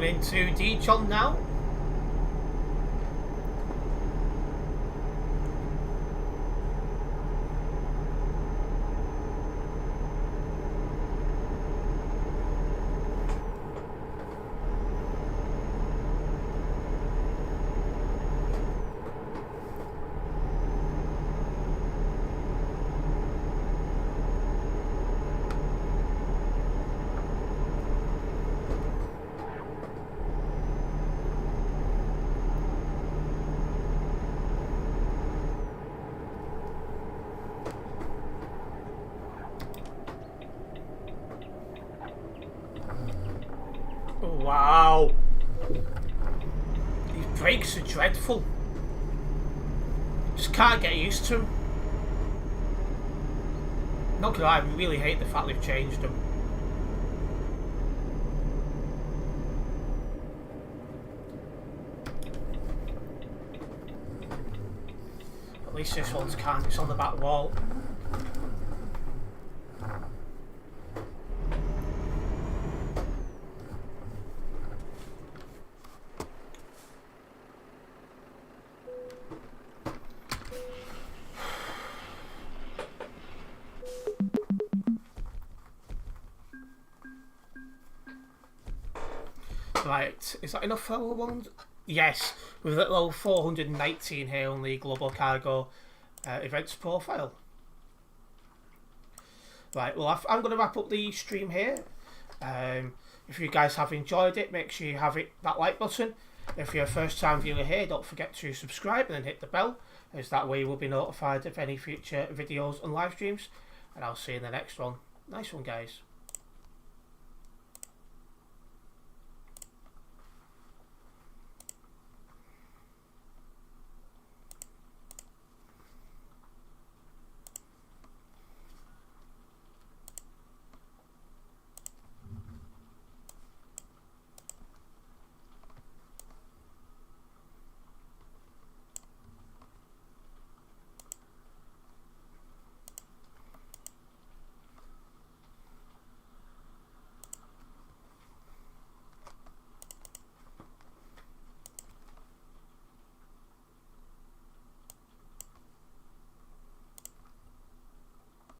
into Dijon now. Wow. These brakes are dreadful. Just can't get used to them. Not gonna lie, I really hate the fact they've changed them. At least this one's can't, it's on the back wall. Right, is that enough for level 1? Yes, with a level 419 here on the Global Cargo events profile. Right, well I'm going to wrap up the stream here. If you guys have enjoyed it, make sure you have that like button. If you're a first time viewer here, don't forget to subscribe and then hit the bell, as that way you will be notified of any future videos and live streams. And I'll see you in the next one. Nice one, guys.